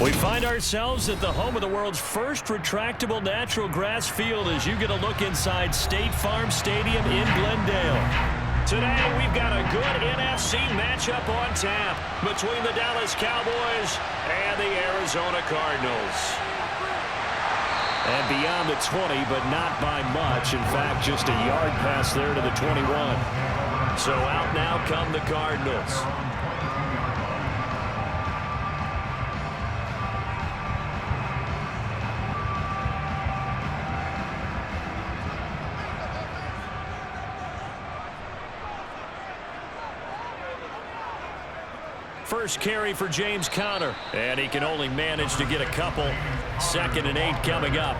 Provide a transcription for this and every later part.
We find ourselves at the home of the world's first retractable natural grass field as you get a look inside State Farm Stadium in Glendale. Today, we've got a good NFC matchup on tap between the Dallas Cowboys and the Arizona Cardinals. And beyond the 20, but not by much. In fact, just a yard pass there to the 21. So out now come the Cardinals. First carry for James Conner, and he can only manage to get a couple. 2nd and 8 coming up.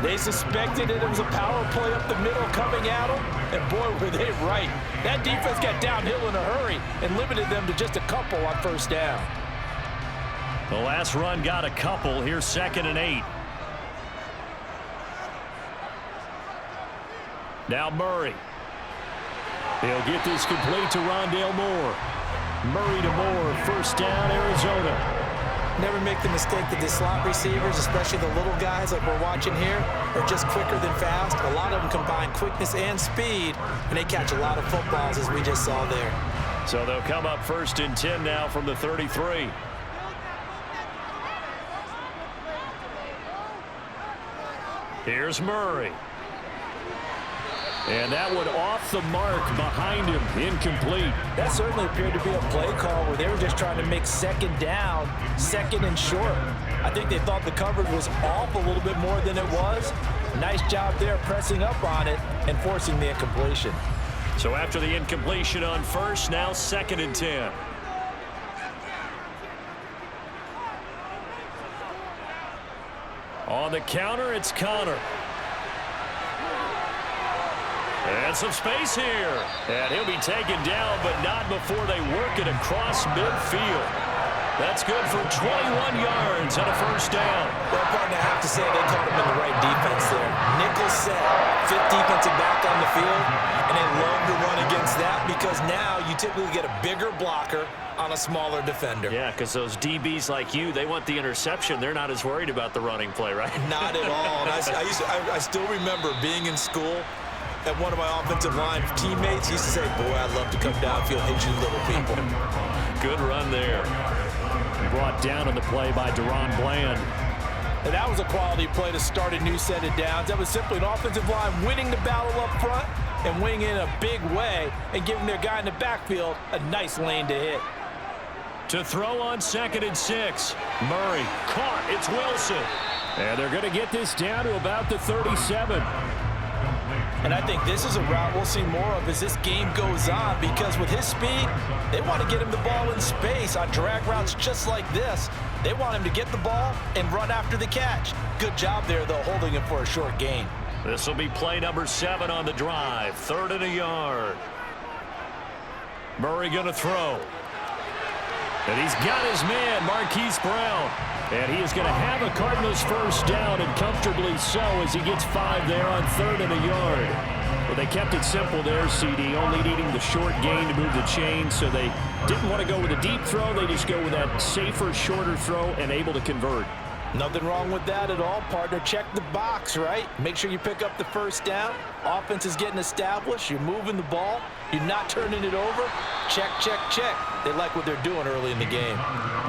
They suspected it was a power play up the middle coming at them, and boy, were they right. That defense got downhill in a hurry and limited them to just a couple on first down. The last run got a couple. Here's 2nd and 8. Now Murray. He'll get this complete to Rondale Moore. Murray to Moore, first down, Arizona. Never make the mistake that the slot receivers, especially the little guys like we're watching here, are just quicker than fast. A lot of them combine quickness and speed, and they catch a lot of footballs, as we just saw there. So they'll come up 1st and 10 now from the 33. Here's Murray. And that one off the mark behind him, incomplete. That certainly appeared to be a play call where they were just trying to make 2nd down, 2nd and short. I think they thought the coverage was off a little bit more than it was. Nice job there pressing up on it and forcing the incompletion. So after the incompletion on first, now 2nd and 10. On the counter, it's Conner. And some space here. And he'll be taken down, but not before they work it across midfield. That's good for 21 yards and a first down. Well, partner, I have to say they caught him in the right defense there. Nickel set, 5th defensive back on the field, and they love to run against that because now you typically get a bigger blocker on a smaller defender. Yeah, because those DBs like you, they want the interception. They're not as worried about the running play, right? Not at all. And I still remember being in school, and one of my offensive line teammates used to say, boy, I'd love to come downfield and hit you little people. Good run there. Brought down on the play by Deron Bland. And that was a quality play to start a new set of downs. That was simply an offensive line winning the battle up front and winning in a big way and giving their guy in the backfield a nice lane to hit. To throw on 2nd and 6. Murray caught. It's Wilson. And they're going to get this down to about the 37. And I think this is a route we'll see more of as this game goes on because with his speed, they want to get him the ball in space on drag routes just like this. They want him to get the ball and run after the catch. Good job there, though, holding him for a short gain. This will be play number 7 on the drive. 3rd and a yard. Murray going to throw. And he's got his man, Marquise Brown. And he is going to have a Cardinals first down, and comfortably so as he gets 5 there on 3rd and a yard. Well, they kept it simple there, CD, only needing the short gain to move the chain, so they didn't want to go with a deep throw. They just go with that safer, shorter throw and able to convert. Nothing wrong with that at all, partner. Check the box, right? Make sure you pick up the first down. Offense is getting established. You're moving the ball. You're not turning it over. Check, check, check. They like what they're doing early in the game.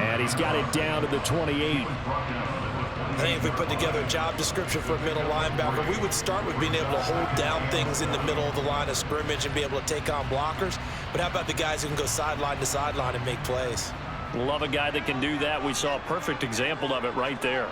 And he's got it down to the 28. I think if we put together a job description for a middle linebacker, we would start with being able to hold down things in the middle of the line of scrimmage and be able to take on blockers. But how about the guys who can go sideline to sideline and make plays? Love a guy that can do that. We saw a perfect example of it right there.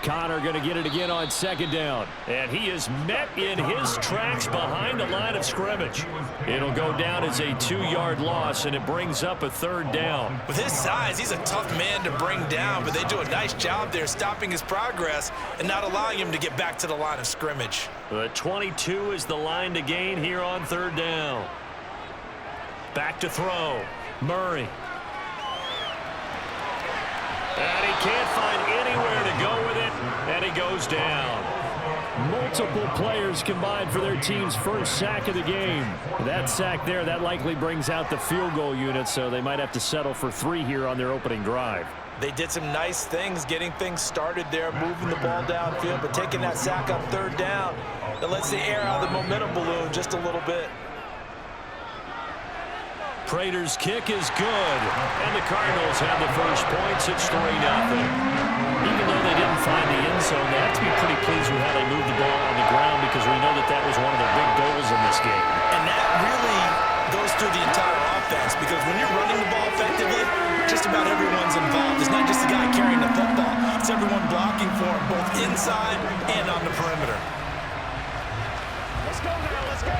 Conner going to get it again on 2nd down. And he is met in his tracks behind the line of scrimmage. It'll go down as a 2-yard loss, and it brings up a 3rd down. With his size, he's a tough man to bring down, but they do a nice job there stopping his progress and not allowing him to get back to the line of scrimmage. The 22 is the line to gain here on 3rd down. Back to throw. Murray. And he can't find anywhere to go with it, and he goes down. Multiple players combined for their team's first sack of the game. That sack there, that likely brings out the field goal unit, so they might have to settle for 3 here on their opening drive. They did some nice things getting things started there, moving the ball downfield, but taking that sack on 3rd down, that lets the air out of the momentum balloon just a little bit. Prater's kick is good, and the Cardinals have the first points. It's 3-0. Even though they didn't find the end zone, they have to be pretty pleased with how they moved the ball on the ground because we know that was one of their big goals in this game. And that really goes through the entire offense because when you're running the ball effectively, just about everyone's involved. It's not just the guy carrying the football. It's everyone blocking for him, both inside and on the perimeter. Let's go now, let's go.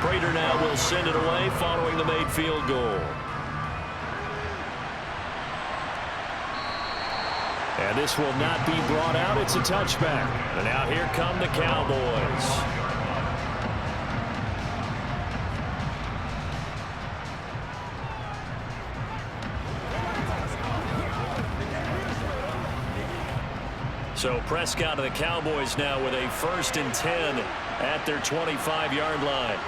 Prater now will send it away following the made field goal. And this will not be brought out. It's a touchback. And now here come the Cowboys. So Prescott and the Cowboys now with a 1st and 10 at their 25-yard line.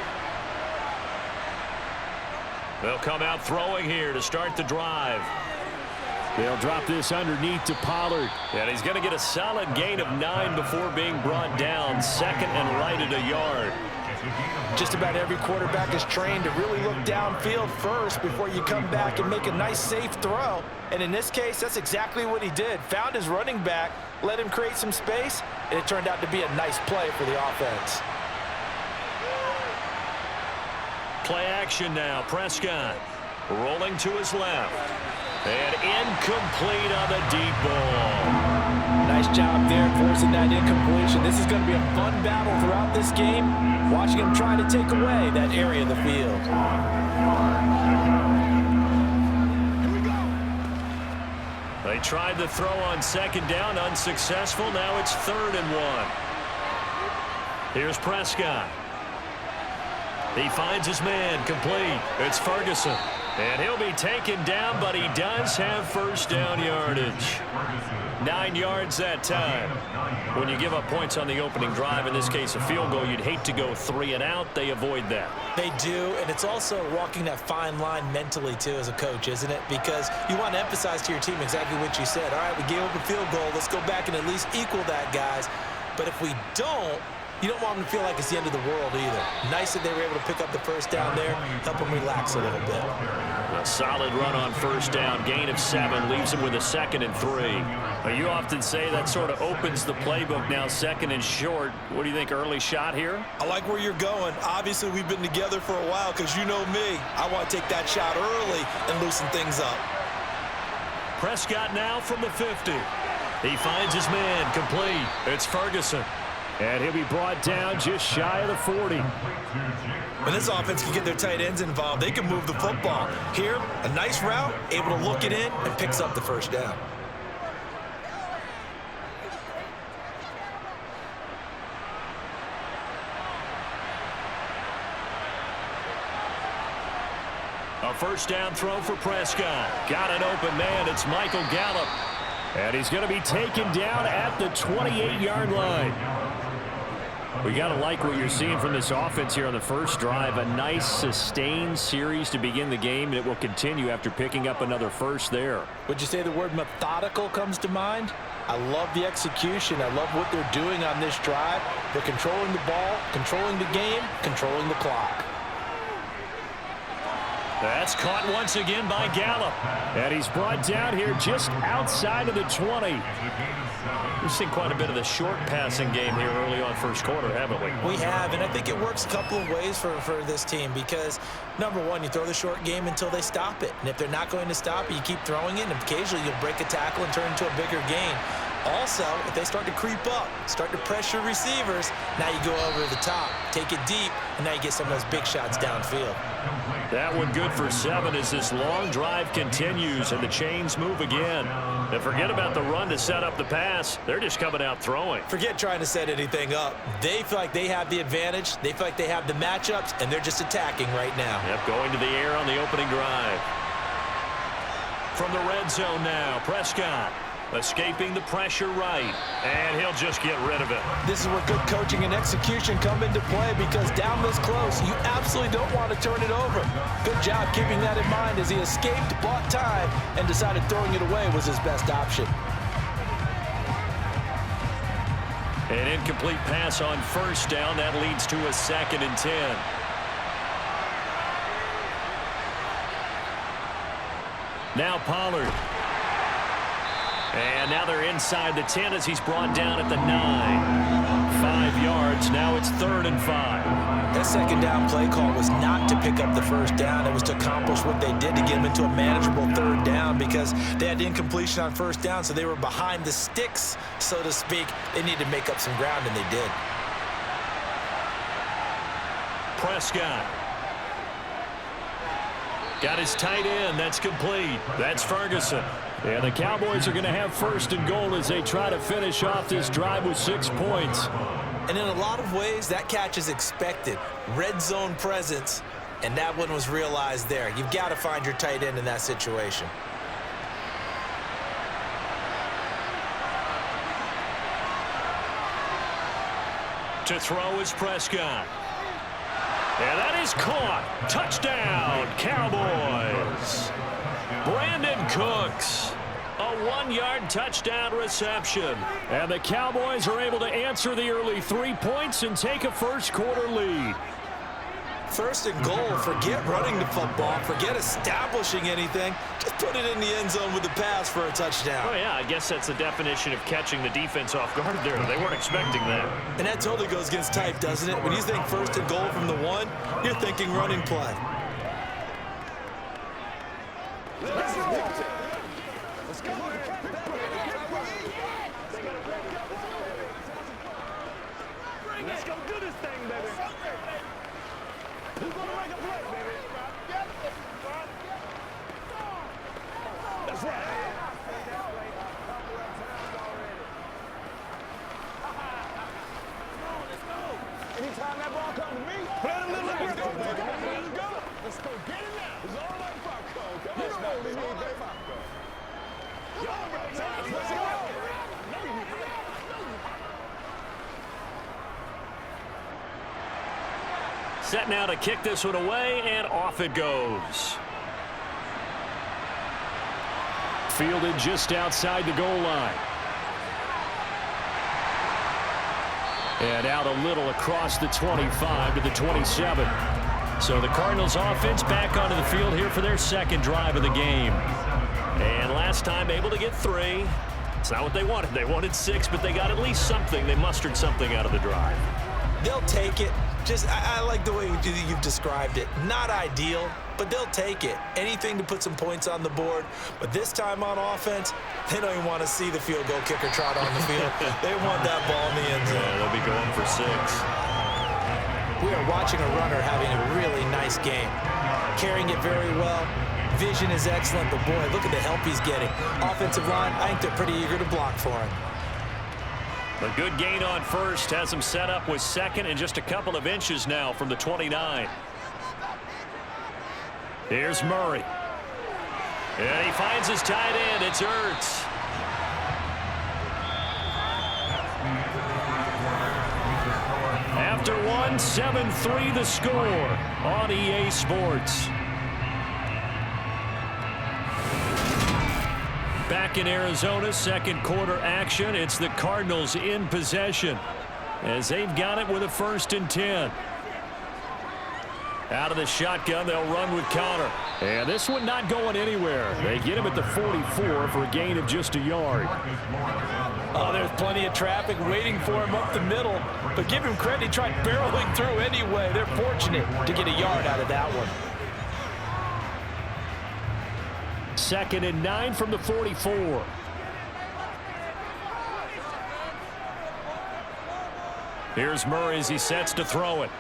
They'll come out throwing here to start the drive. They'll drop this underneath to Pollard. And he's going to get a solid gain of 9 before being brought down. 2nd and right at a yard. Just about every quarterback is trained to really look downfield first before you come back and make a nice, safe throw. And in this case, that's exactly what he did. Found his running back, let him create some space, and it turned out to be a nice play for the offense. Play action now. Prescott rolling to his left. And incomplete on the deep ball. Nice job there forcing that incompletion. This is going to be a fun battle throughout this game. Watching him try to take away that area of the field. They tried the throw on 2nd down, unsuccessful. Now it's 3rd and 1. Here's Prescott. He finds his man, complete. It's Ferguson. And he'll be taken down, but he does have 1st down yardage. 9 yards that time. When you give up points on the opening drive, in this case a field goal, you'd hate to go 3 and out. They avoid that. They do, and it's also walking that fine line mentally, too, as a coach, isn't it? Because you want to emphasize to your team exactly what you said. All right, we gave up a field goal. Let's go back and at least equal that, guys. But if we don't, you don't want them to feel like it's the end of the world either. Nice that they were able to pick up the 1st down there, help them relax a little bit. A solid run on 1st down, gain of 7, leaves them with a 2nd and 3. You often say that sort of opens the playbook now, 2nd and short. What do you think, early shot here? I like where you're going. Obviously, we've been together for a while because you know me. I want to take that shot early and loosen things up. Prescott now from the 50. He finds his man, complete. It's Ferguson. And he'll be brought down just shy of the 40. When this offense can get their tight ends involved, they can move the football. Here, a nice route, able to look it in, and picks up the 1st down. A 1st down throw for Prescott. Got an open man. It's Michael Gallup. And he's going to be taken down at the 28-yard line. We got to like what you're seeing from this offense here on the 1st drive. A nice sustained series to begin the game, and it will continue after picking up another 1st there. Would you say the word methodical comes to mind? I love the execution. I love what they're doing on this drive. They're controlling the ball, controlling the game, controlling the clock. That's caught once again by Gallup. And he's brought down here just outside of the 20. We've seen quite a bit of the short passing game here early on 1st quarter, haven't we? We have, and I think it works a couple of ways for this team because, number one, you throw the short game until they stop it. And if they're not going to stop it, you keep throwing it, and occasionally you'll break a tackle and turn into a bigger gain. Also, if they start to creep up, start to pressure receivers, now you go over the top, take it deep, and now you get some of those big shots downfield. That one good for 7 as this long drive continues and the chains move again. And forget about the run to set up the pass. They're just coming out throwing. Forget trying to set anything up. They feel like they have the advantage. They feel like they have the matchups, and they're just attacking right now. Yep, going to the air on the opening drive. From the red zone now, Prescott escaping the pressure right, and he'll just get rid of it. This is where good coaching and execution come into play, because down this close, you absolutely don't want to turn it over. Good job keeping that in mind as he escaped, bought time, and decided throwing it away was his best option. An incomplete pass on first down. That leads to a 2nd and 10. Now Pollard. And now they're inside the 10 as he's brought down at the 9. 5 yards. Now it's 3rd and 5. That second down play call was not to pick up the first down. It was to accomplish what they did to get them into a manageable 3rd down, because they had incompletion on first down, so they were behind the sticks, so to speak. They needed to make up some ground, and they did. Prescott. Got his tight end. That's complete. That's Ferguson. And the Cowboys are going to have 1st and goal as they try to finish off this drive with 6 points. And in a lot of ways, that catch is expected. Red zone presence, and that one was realized there. You've got to find your tight end in that situation. To throw is Prescott. And that is caught. Touchdown, Cowboys. Brandon Cooks. A 1-yard touchdown reception. And the Cowboys are able to answer the early 3 points and take a first-quarter lead. 1st and goal. Forget running the football. Forget establishing anything. Just put it in the end zone with the pass for a touchdown. Oh, yeah, I guess that's the definition of catching the defense off guard there. They weren't expecting that. And that totally goes against type, doesn't it? When you think 1st and goal from the 1, you're thinking running play. Let's go. Let's go do this thing, baby. Who's gonna make a play, baby? That's right. Anytime that ball comes to me, play a little aggressive. Let's go. Let's go. Get it now. It's all like popcorn. Come on, man. We need that popcorn. Let's go. Set now to kick this one away, and off it goes. Fielded just outside the goal line. And out a little across the 25 to the 27. So the Cardinals offense back onto the field here for their 2nd drive of the game. And last time able to get 3. It's not what they wanted. They wanted 6, but they got at least something. They mustered something out of the drive. They'll take it. I like the way you've described it. Not ideal, but they'll take it. Anything to put some points on the board. But this time on offense, they don't even want to see the field goal kicker trot on the field. They want that ball in the end zone. Yeah, they'll be going for 6. We are watching a runner having a really nice game. Carrying it very well. Vision is excellent, but boy, look at the help he's getting. Offensive line, I think they're pretty eager to block for him. A good gain on first has him set up with 2nd and just a couple of inches now from the 29. Here's Murray. And he finds his tight end. It's Ertz. After 1, 7-3 the score on EA Sports. Back in Arizona, 2nd quarter action. It's the Cardinals in possession as they've got it with a 1st and 10. Out of the shotgun, they'll run with Connor. And this one not going anywhere. They get him at the 44 for a gain of just a yard. Oh, there's plenty of traffic waiting for him up the middle. But give him credit, he tried barreling through anyway. They're fortunate to get a yard out of that one. 2nd and 9 from the 44. Here's Murray as he sets to throw it.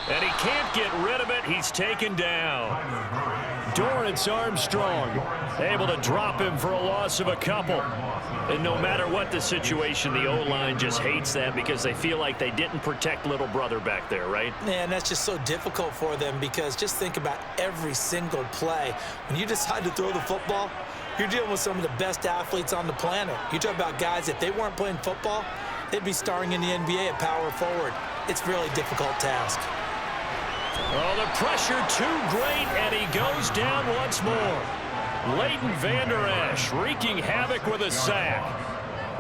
And he can't get rid of it. He's taken down. Dorrance Armstrong able to drop him for a loss of a couple. And no matter what the situation, the O-line just hates them because they feel like they didn't protect little brother back there, right? Man, that's just so difficult for them because just think about every single play. When you decide to throw the football, you're dealing with some of the best athletes on the planet. You talk about guys, if they weren't playing football, they'd be starring in the NBA at power forward. It's a really difficult task. Oh, the pressure too great, and he goes down once more. Leighton Vander Esch wreaking havoc with a sack.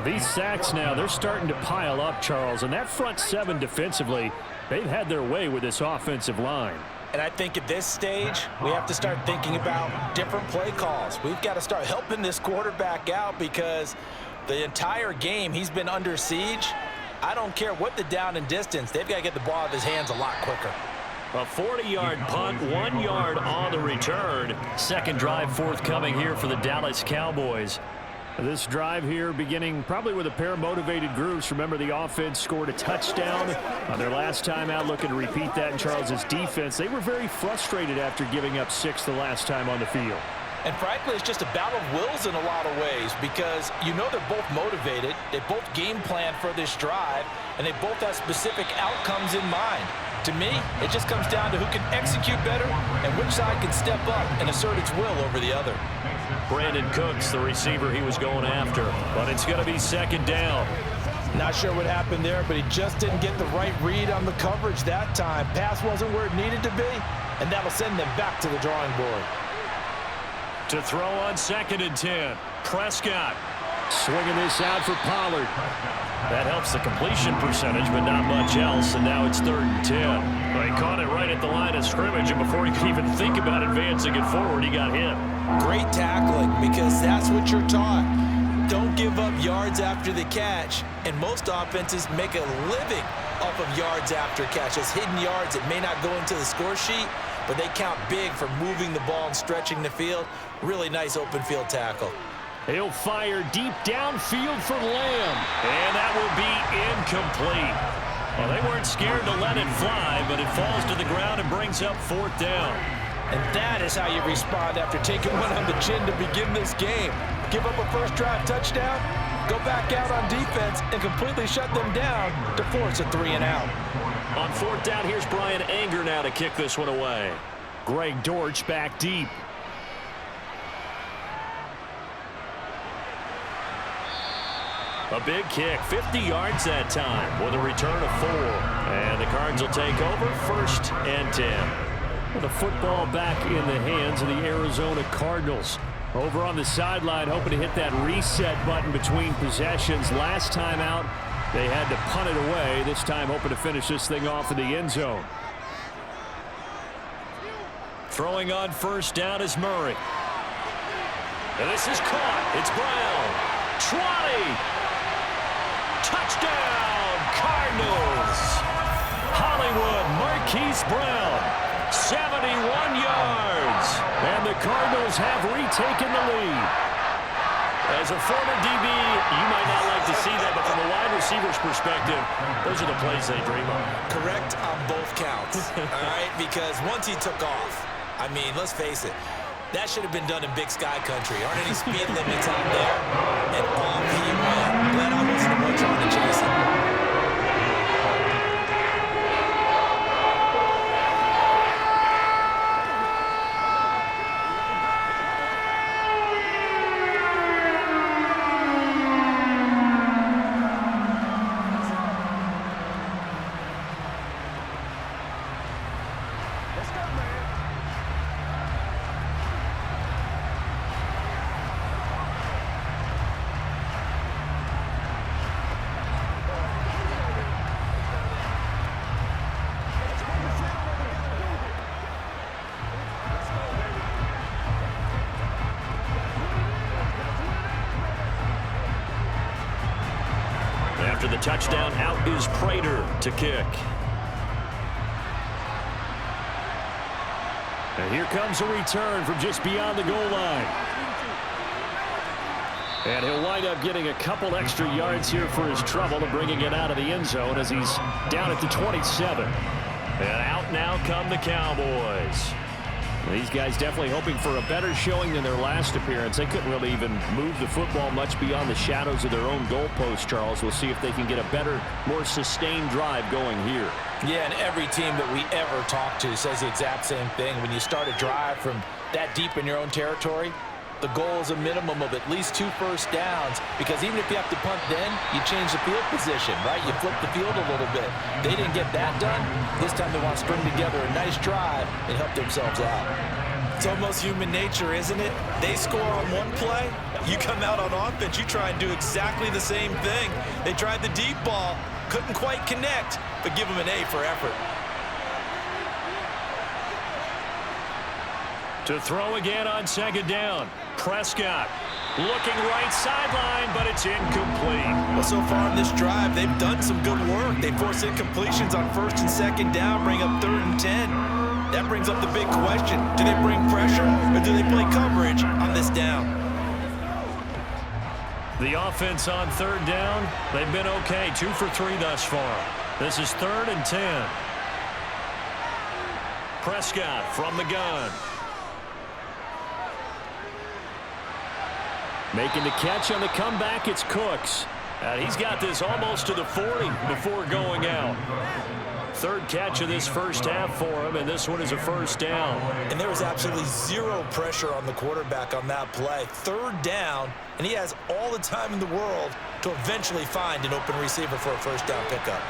These sacks now, they're starting to pile up, Charles, and that front seven defensively, they've had their way with this offensive line. And I think at this stage, we have to start thinking about different play calls. We've got to start helping this quarterback out because the entire game he's been under siege. I don't care what the down and distance, they've got to get the ball out of his hands a lot quicker. A 40-yard punt, 1 yard on the return. Second drive forthcoming here for the Dallas Cowboys. This drive here beginning probably with a pair of motivated groups. Remember, the offense scored a touchdown on their last time out, looking to repeat that in Charles's defense. They were very frustrated after giving up 6 the last time on the field. And frankly, it's just a battle of wills in a lot of ways because you know they're both motivated, they both game plan for this drive, and they both have specific outcomes in mind. To me, it just comes down to who can execute better and which side can step up and assert its will over the other. Brandon Cooks, the receiver he was going after, but it's going to be second down. Not sure what happened there, but he just didn't get the right read on the coverage that time. Pass wasn't where it needed to be, and that'll send them back to the drawing board. To throw on 2nd and 10, Prescott swinging this out for Pollard. That helps the completion percentage, but not much else, and now it's 3rd and 10. Well, he caught it right at the line of scrimmage, and before he could even think about advancing it forward, he got hit. Great tackling, because that's what you're taught. Don't give up yards after the catch, and most offenses make a living off of yards after catch. Those hidden yards that may not go into the score sheet, but they count big for moving the ball and stretching the field. Really nice open field tackle. He'll fire deep downfield for Lamb, and that will be incomplete. Well, they weren't scared to let it fly, but it falls to the ground and brings up 4th down. And that is how you respond after taking one on the chin to begin this game. Give up a first drive touchdown, go back out on defense, and completely shut them down to force a 3 and out. On 4th down, here's Brian Anger now to kick this one away. Greg Dortch back deep. A big kick, 50 yards that time with a return of 4. And the Cards will take over 1st and 10. The football back in the hands of the Arizona Cardinals. Over on the sideline, hoping to hit that reset button between possessions. Last time out, they had to punt it away. This time, hoping to finish this thing off in the end zone. Throwing on 1st down is Murray. And this is caught. It's Brown. 20. Touchdown, Cardinals. Hollywood Marquise Brown, 71 yards. And the Cardinals have retaken the lead. As a former DB, you might not like to see that, but from a wide receiver's perspective, those are the plays they dream of. Correct on both counts, all right? Because once he took off, I mean, let's face it, that should have been done in Big Sky Country. Aren't any speed limits out there? And off he went. Glad I wasn't the one trying to chase him. After the touchdown, out is Prater to kick. And here comes a return from just beyond the goal line. And he'll wind up getting a couple extra yards here for his trouble and bringing it out of the end zone as he's down at the 27. And out now come the Cowboys. These guys definitely hoping for a better showing than their last appearance. They couldn't really even move the football much beyond the shadows of their own goalpost, Charles. We'll see if they can get a better, more sustained drive going here. Yeah, and every team that we ever talk to says the exact same thing. When you start a drive from that deep in your own territory, the goal is a minimum of at least 2 first downs, because even if you have to punt then, you change the field position, right? You flip the field a little bit. They didn't get that done. This time they want to string together a nice drive and help themselves out. It's almost human nature, isn't it? They score on one play, you come out on offense, you try and do exactly the same thing. They tried the deep ball, couldn't quite connect, but give them an A for effort. To throw again on second down. Prescott looking right sideline, but it's incomplete. Well, so far in this drive, they've done some good work. They force incompletions on first and second down, bring up 3rd and 10. That brings up the big question. Do they bring pressure, or do they play coverage on this down? The offense on 3rd down, they've been okay. 2 for 3 thus far. This is 3rd and 10. Prescott from the gun. Making the catch on the comeback, it's Cooks. And he's got this almost to the 40 before going out. 3rd catch of this first half for him, and this one is a first down. And there was absolutely zero pressure on the quarterback on that play. 3rd down, and he has all the time in the world to eventually find an open receiver for a first down pickup.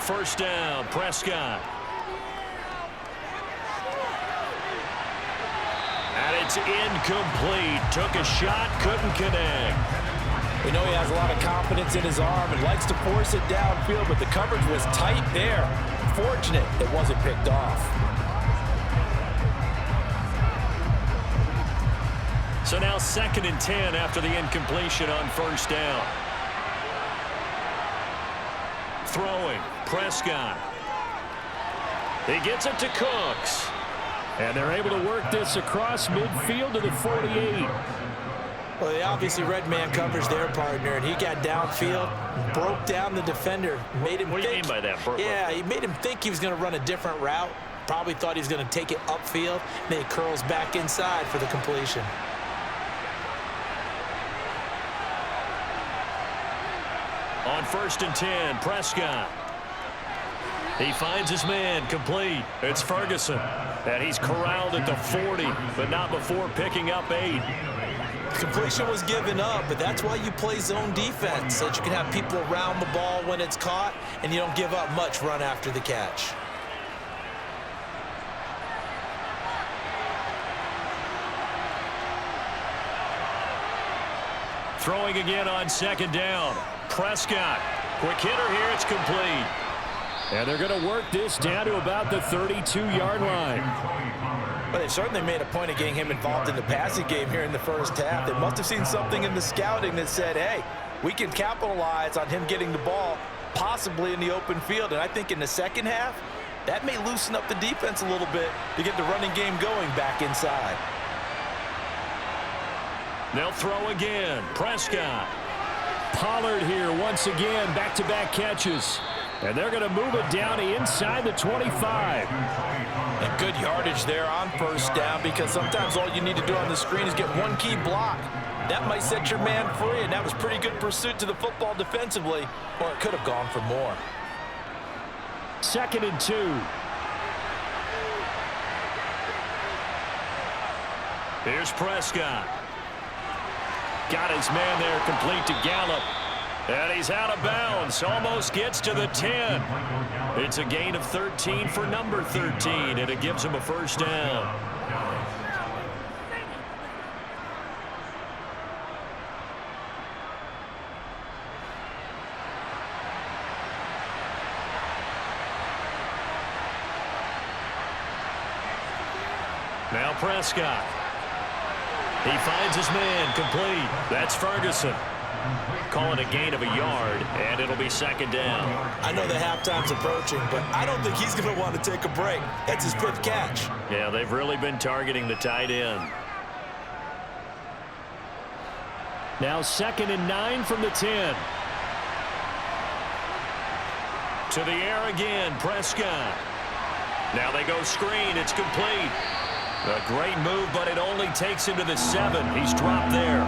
First down, Prescott. And it's incomplete. Took a shot, couldn't connect. We know he has a lot of confidence in his arm and likes to force it downfield, but the coverage was tight there. Fortunate it wasn't picked off. So now 2nd and 10 after the incompletion on first down. Throwing, Prescott. He gets it to Cooks. And they're able to work this across midfield to the 48. Well, they obviously read man coverage their partner, and he got downfield, broke down the defender, made him What do you mean by that, Burkle? Yeah, he made him think he was going to run a different route. Probably thought he was going to take it upfield. Then he curls back inside for the completion. On 1st and 10, Prescott. He finds his man, complete. It's Ferguson. And he's corralled at the 40, but not before picking up 8. Completion was given up, but that's why you play zone defense, so that you can have people around the ball when it's caught, and you don't give up much run after the catch. Throwing again on 2nd down. Prescott. Quick hitter here. It's complete. And they're going to work this down to about the 32-yard line. But they've certainly made a point of getting him involved in the passing game here in the first half. They must have seen something in the scouting that said, hey, we can capitalize on him getting the ball possibly in the open field. And I think in the second half, that may loosen up the defense a little bit to get the running game going back inside. They'll throw again. Prescott. Pollard here once again, back-to-back catches. And they're going to move it down inside the 25. And good yardage there on first down, because sometimes all you need to do on the screen is get one key block. That might set your man free, and that was pretty good pursuit to the football defensively, or it could have gone for more. 2nd and 2. Here's Prescott. Got his man there, complete to Gallup. And he's out of bounds, almost gets to the 10. It's a gain of 13 for number 13, and it gives him a first down. Now Prescott. He finds his man, complete. That's Ferguson. Call it a gain of a yard, and it'll be 2nd down. I know the halftime's approaching, but I don't think he's going to want to take a break. That's his 5th catch. Yeah, they've really been targeting the tight end. Now 2nd and 9 from the 10. To the air again, Prescott. Now they go screen. It's complete. A great move, but it only takes him to the 7. He's dropped there.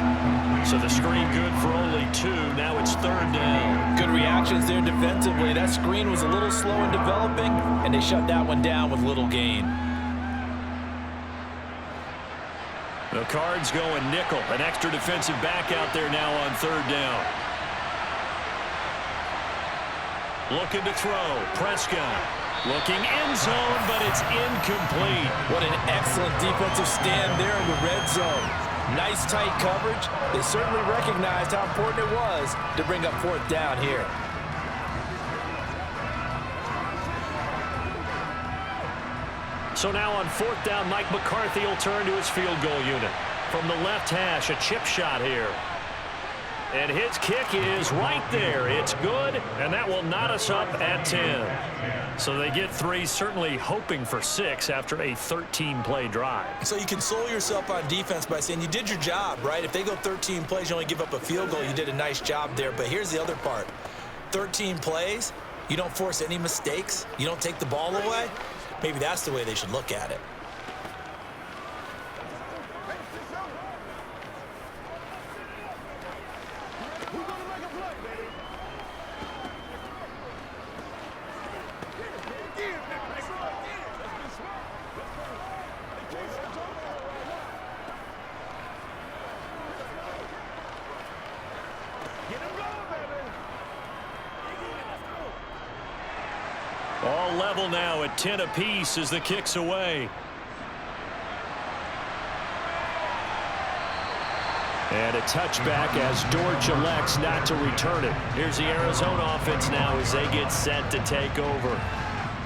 So the screen good for only 2. Now it's 3rd down. Good reactions there defensively. That screen was a little slow in developing, and they shut that one down with little gain. The Cards going nickel. An extra defensive back out there now on 3rd down. Looking to throw. Prescott. Looking end zone, but it's incomplete. What an excellent defensive stand there in the red zone. Nice tight coverage. They certainly recognized how important it was to bring up 4th down here. So now on 4th down, Mike McCarthy will turn to his field goal unit. From the left hash, a chip shot here. And his kick is right there. It's good, and that will knot us up at 10. So they get 3, certainly hoping for 6 after a 13-play drive. So you console yourself on defense by saying you did your job, right? If they go 13 plays, you only give up a field goal, you did a nice job there. But here's the other part. 13 plays, you don't force any mistakes, you don't take the ball away. Maybe that's the way they should look at it. All level now at 10 apiece as the kick's away. And a touchback as Dortch elects not to return it. Here's the Arizona offense now as they get set to take over.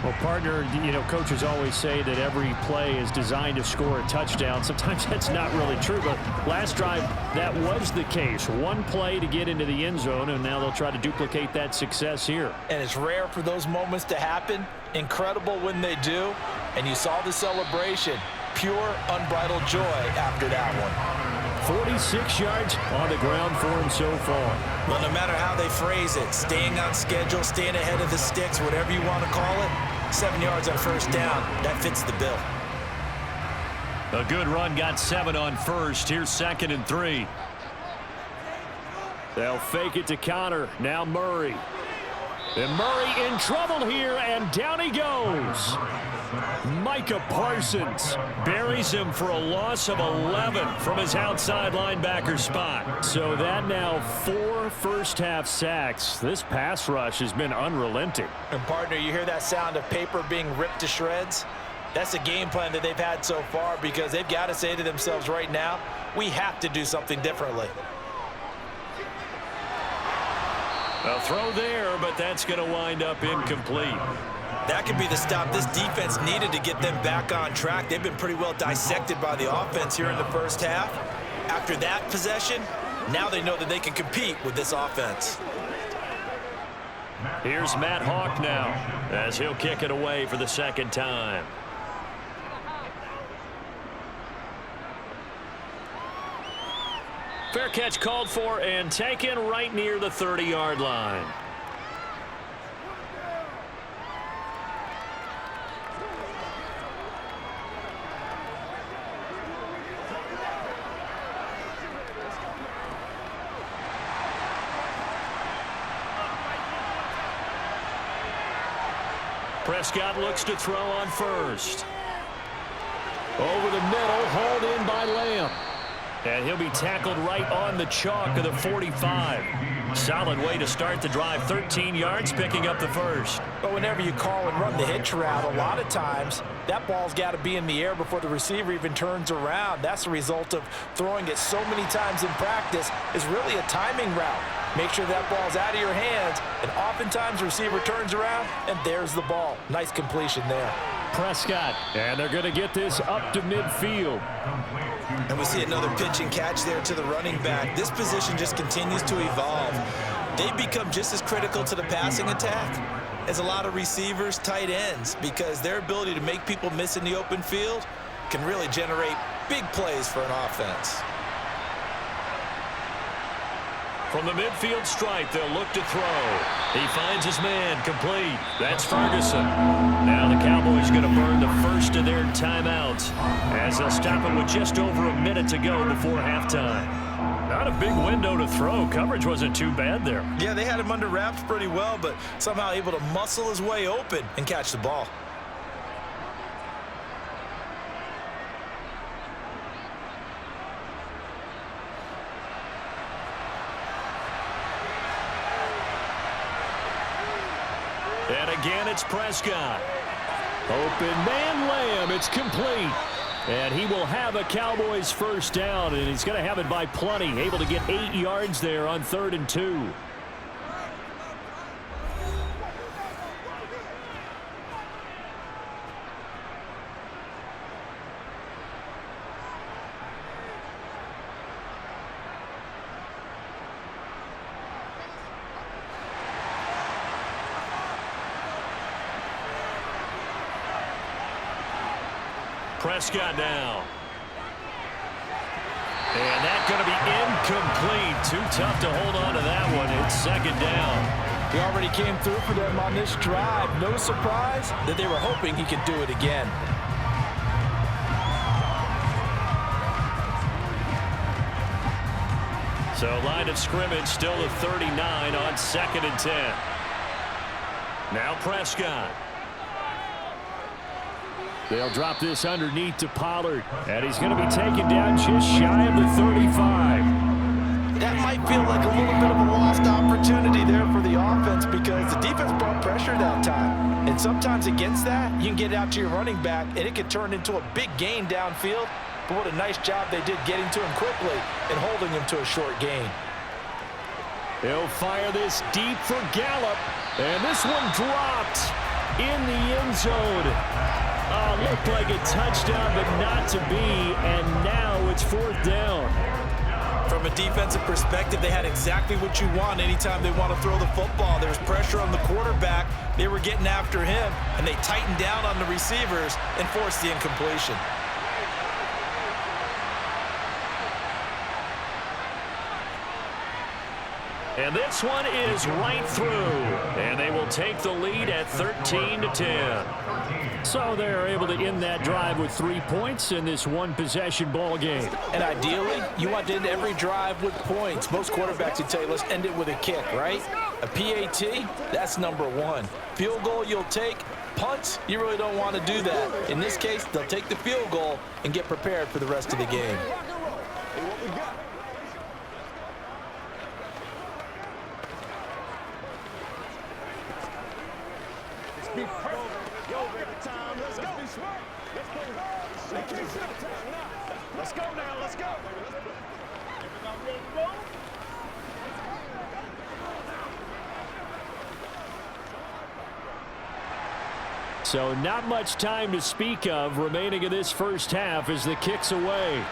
Well, partner, you know, coaches always say that every play is designed to score a touchdown. Sometimes that's not really true, but last drive, that was the case. One play to get into the end zone, and now they'll try to duplicate that success here. And it's rare for those moments to happen. Incredible when they do. And you saw the celebration. Pure, unbridled joy after that one. 46 yards on the ground for him so far. Well, no matter how they phrase it, staying on schedule, staying ahead of the sticks, whatever you want to call it, 7 yards on 1st down, that fits the bill. A good run got 7 on 1st. Here's 2nd and 3. They'll fake it to Connor. Now Murray. And Murray in trouble here, and down he goes. Micah Parsons buries him for a loss of 11 from his outside linebacker spot. So that now 4 first-half sacks. This pass rush has been unrelenting. And, partner, you hear that sound of paper being ripped to shreds? That's a game plan that they've had so far because they've got to say to themselves right now, we have to do something differently. A throw there, but that's going to wind up incomplete. That could be the stop this defense needed to get them back on track. They've been pretty well dissected by the offense here in the first half. After that possession, now they know that they can compete with this offense. Here's Matt Hawk now as he'll kick it away for the 2nd time. Fair catch called for and taken right near the 30-yard line. Prescott looks to throw on 1st. Over the middle, hauled in by Lamb. And he'll be tackled right on the chalk of the 45. Solid way to start the drive. 13 yards, picking up the 1st. But whenever you call and run the hitch route, a lot of times that ball's got to be in the air before the receiver even turns around. That's the result of throwing it so many times in practice is really a timing route. Make sure that ball's out of your hands, and oftentimes the receiver turns around, and there's the ball. Nice completion there. Prescott, and they're going to get this up to midfield. And we see another pitch and catch there to the running back. This position just continues to evolve. They've become just as critical to the passing attack as a lot of receivers, tight ends, because their ability to make people miss in the open field can really generate big plays for an offense. From the midfield stripe, they'll look to throw. He finds his man, complete. That's Ferguson. Now the Cowboys going to burn the first of their timeouts as they'll stop it with just over a minute to go before halftime. Not a big window to throw. Coverage wasn't too bad there. Yeah, they had him under wraps pretty well, but somehow able to muscle his way open and catch the ball. And again, it's Prescott. Open man, Lamb. It's complete. And he will have a Cowboys first down, and he's going to have it by plenty. Able to get 8 yards there on 3rd and 2. Prescott now. And that's going to be incomplete. Too tough to hold on to that one. It's 2nd down. He already came through for them on this drive. No surprise that they were hoping he could do it again. So line of scrimmage still at 39 on 2nd and 10. Now Prescott. They'll drop this underneath to Pollard. And he's going to be taken down just shy of the 35. That might feel like a little bit of a lost opportunity there for the offense because the defense brought pressure that time. And sometimes against that, you can get out to your running back, and it can turn into a big gain downfield. But what a nice job they did getting to him quickly and holding him to a short gain. They'll fire this deep for Gallup. And this one dropped in the end zone. Looked like a touchdown, but not to be, and now it's 4th down. From a defensive perspective, they had exactly what you want anytime they want to throw the football. There was pressure on the quarterback. They were getting after him, and they tightened down on the receivers and forced the incompletion. And this one is right through. And they will take the lead at 13-10. So they're able to end that drive with 3 points in this one-possession ball game. And ideally, you want to end every drive with points. Most quarterbacks would tell you, let's end it with a kick, right? A PAT, that's number 1. Field goal you'll take. Punts, you really don't want to do that. In this case, they'll take the field goal and get prepared for the rest of the game. Let's go now, let's go. So not much time to speak of remaining in this first half as the kick's away.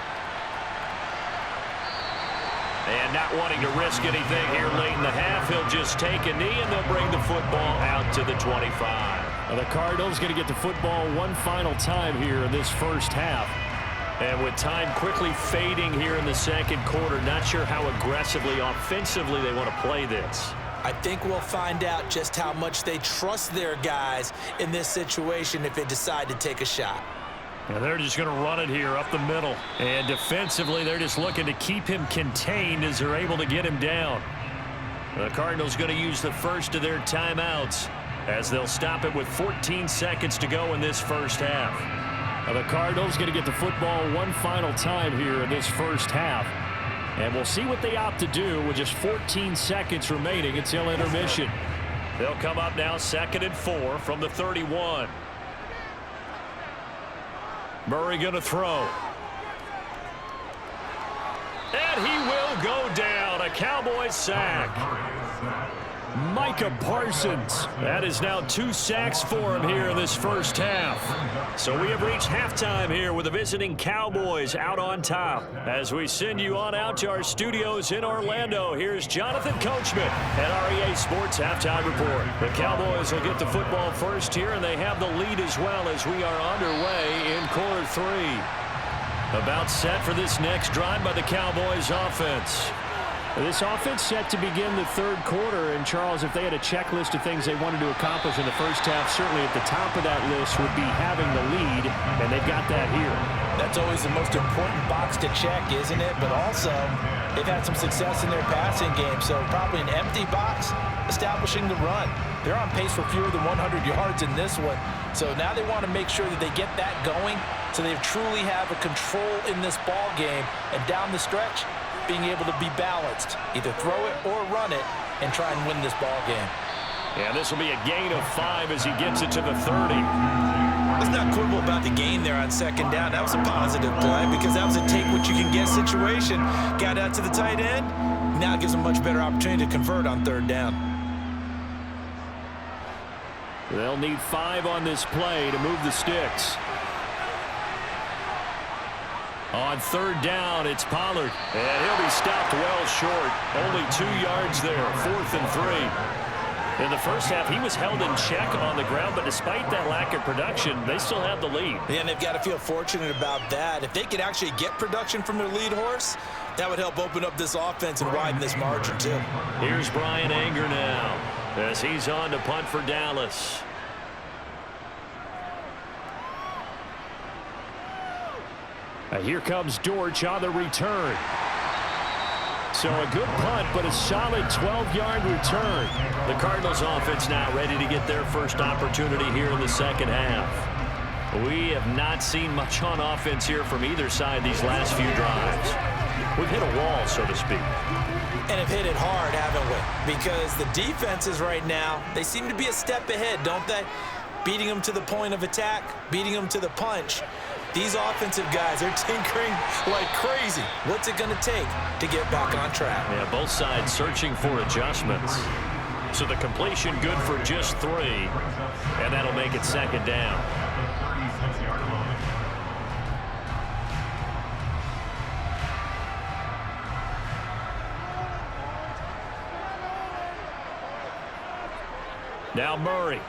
And not wanting to risk anything here late in the half, he'll just take a knee and they'll bring the football out to the 25. Now the Cardinals going to get the football one final time here in this first half. And with time quickly fading here in the second quarter, not sure how aggressively, offensively they want to play this. I think we'll find out just how much they trust their guys in this situation if they decide to take a shot. And they're just going to run it here up the middle. And defensively, they're just looking to keep him contained as they're able to get him down. The Cardinals going to use the first of their timeouts as they'll stop it with 14 seconds to go in this first half. Now the Cardinals going to get the football one final time here in this first half. And we'll see what they opt to do with just 14 seconds remaining until intermission. They'll come up now 2nd and 4 from the 31. Murray going to throw. And he will go down. A Cowboys sack. Micah Parsons. That is now 2 sacks for him here in this first half. So we have reached halftime here with the visiting Cowboys out on top. As we send you on out to our studios in Orlando, here's Jonathan Coachman at REA Sports Halftime Report. The Cowboys will get the football first here, and they have the lead as well as we are underway in quarter 3. About set for this next drive by the Cowboys offense. This offense set to begin the third quarter. And, Charles, if they had a checklist of things they wanted to accomplish in the first half, certainly at the top of that list would be having the lead, and they've got that here. That's always the most important box to check, isn't it? But also, they've had some success in their passing game, so probably an empty box, establishing the run. They're on pace for fewer than 100 yards in this one, so now they want to make sure that they get that going so they truly have a control in this ball game, and down the stretch, being able to be balanced, either throw it or run it, and try and win this ball game. Yeah, this will be a gain of 5 as he gets it to the 30. Let's not quibble about the gain there on second down. That was a positive play because that was a take-what-you-can-get situation. Got out to the tight end. Now it gives them much better opportunity to convert on third down. They'll need 5 on this play to move the sticks. On third down, it's Pollard, and he'll be stopped well short. Only 2 yards there, 4th and 3. In the first half, he was held in check on the ground, but despite that lack of production, they still have the lead. Yeah, and they've got to feel fortunate about that. If they could actually get production from their lead horse, that would help open up this offense and widen this margin, too. Here's Brian Anger now as he's on to punt for Dallas. Here comes Dortch on the return. So a good punt, but a solid 12-yard return. The Cardinals offense now ready to get their first opportunity here in the second half. We have not seen much on offense here from either side these last few drives. We've hit a wall, so to speak. And have hit it hard, haven't we? Because the defenses right now, they seem to be a step ahead, don't they? Beating them to the point of attack, beating them to the punch. These offensive guys are tinkering like crazy. What's it going to take to get back on track? Yeah, both sides searching for adjustments. So the completion good for just 3, and that'll make it second down. Now Murray.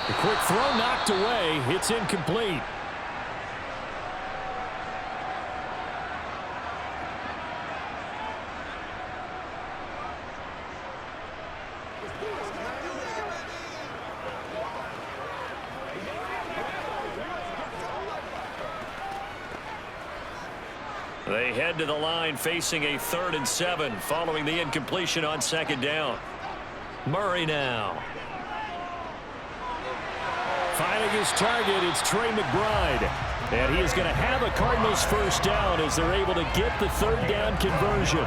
The quick throw knocked away. It's incomplete. They head to the line facing a 3rd and 7 following the incompletion on second down. Murray now. Finding his target, it's Trey McBride. And he is going to have a Cardinals first down as they're able to get the 3rd down conversion.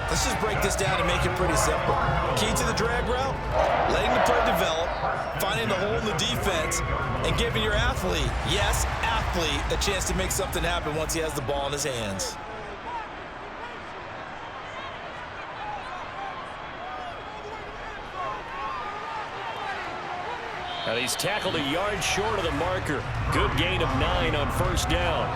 Let's just break this down and make it pretty simple. Key to the drag route, letting the play develop, finding the hole in the defense, and giving your athlete, yes, athlete, a chance to make something happen once he has the ball in his hands. And he's tackled a yard short of the marker. Good gain of 9 on first down.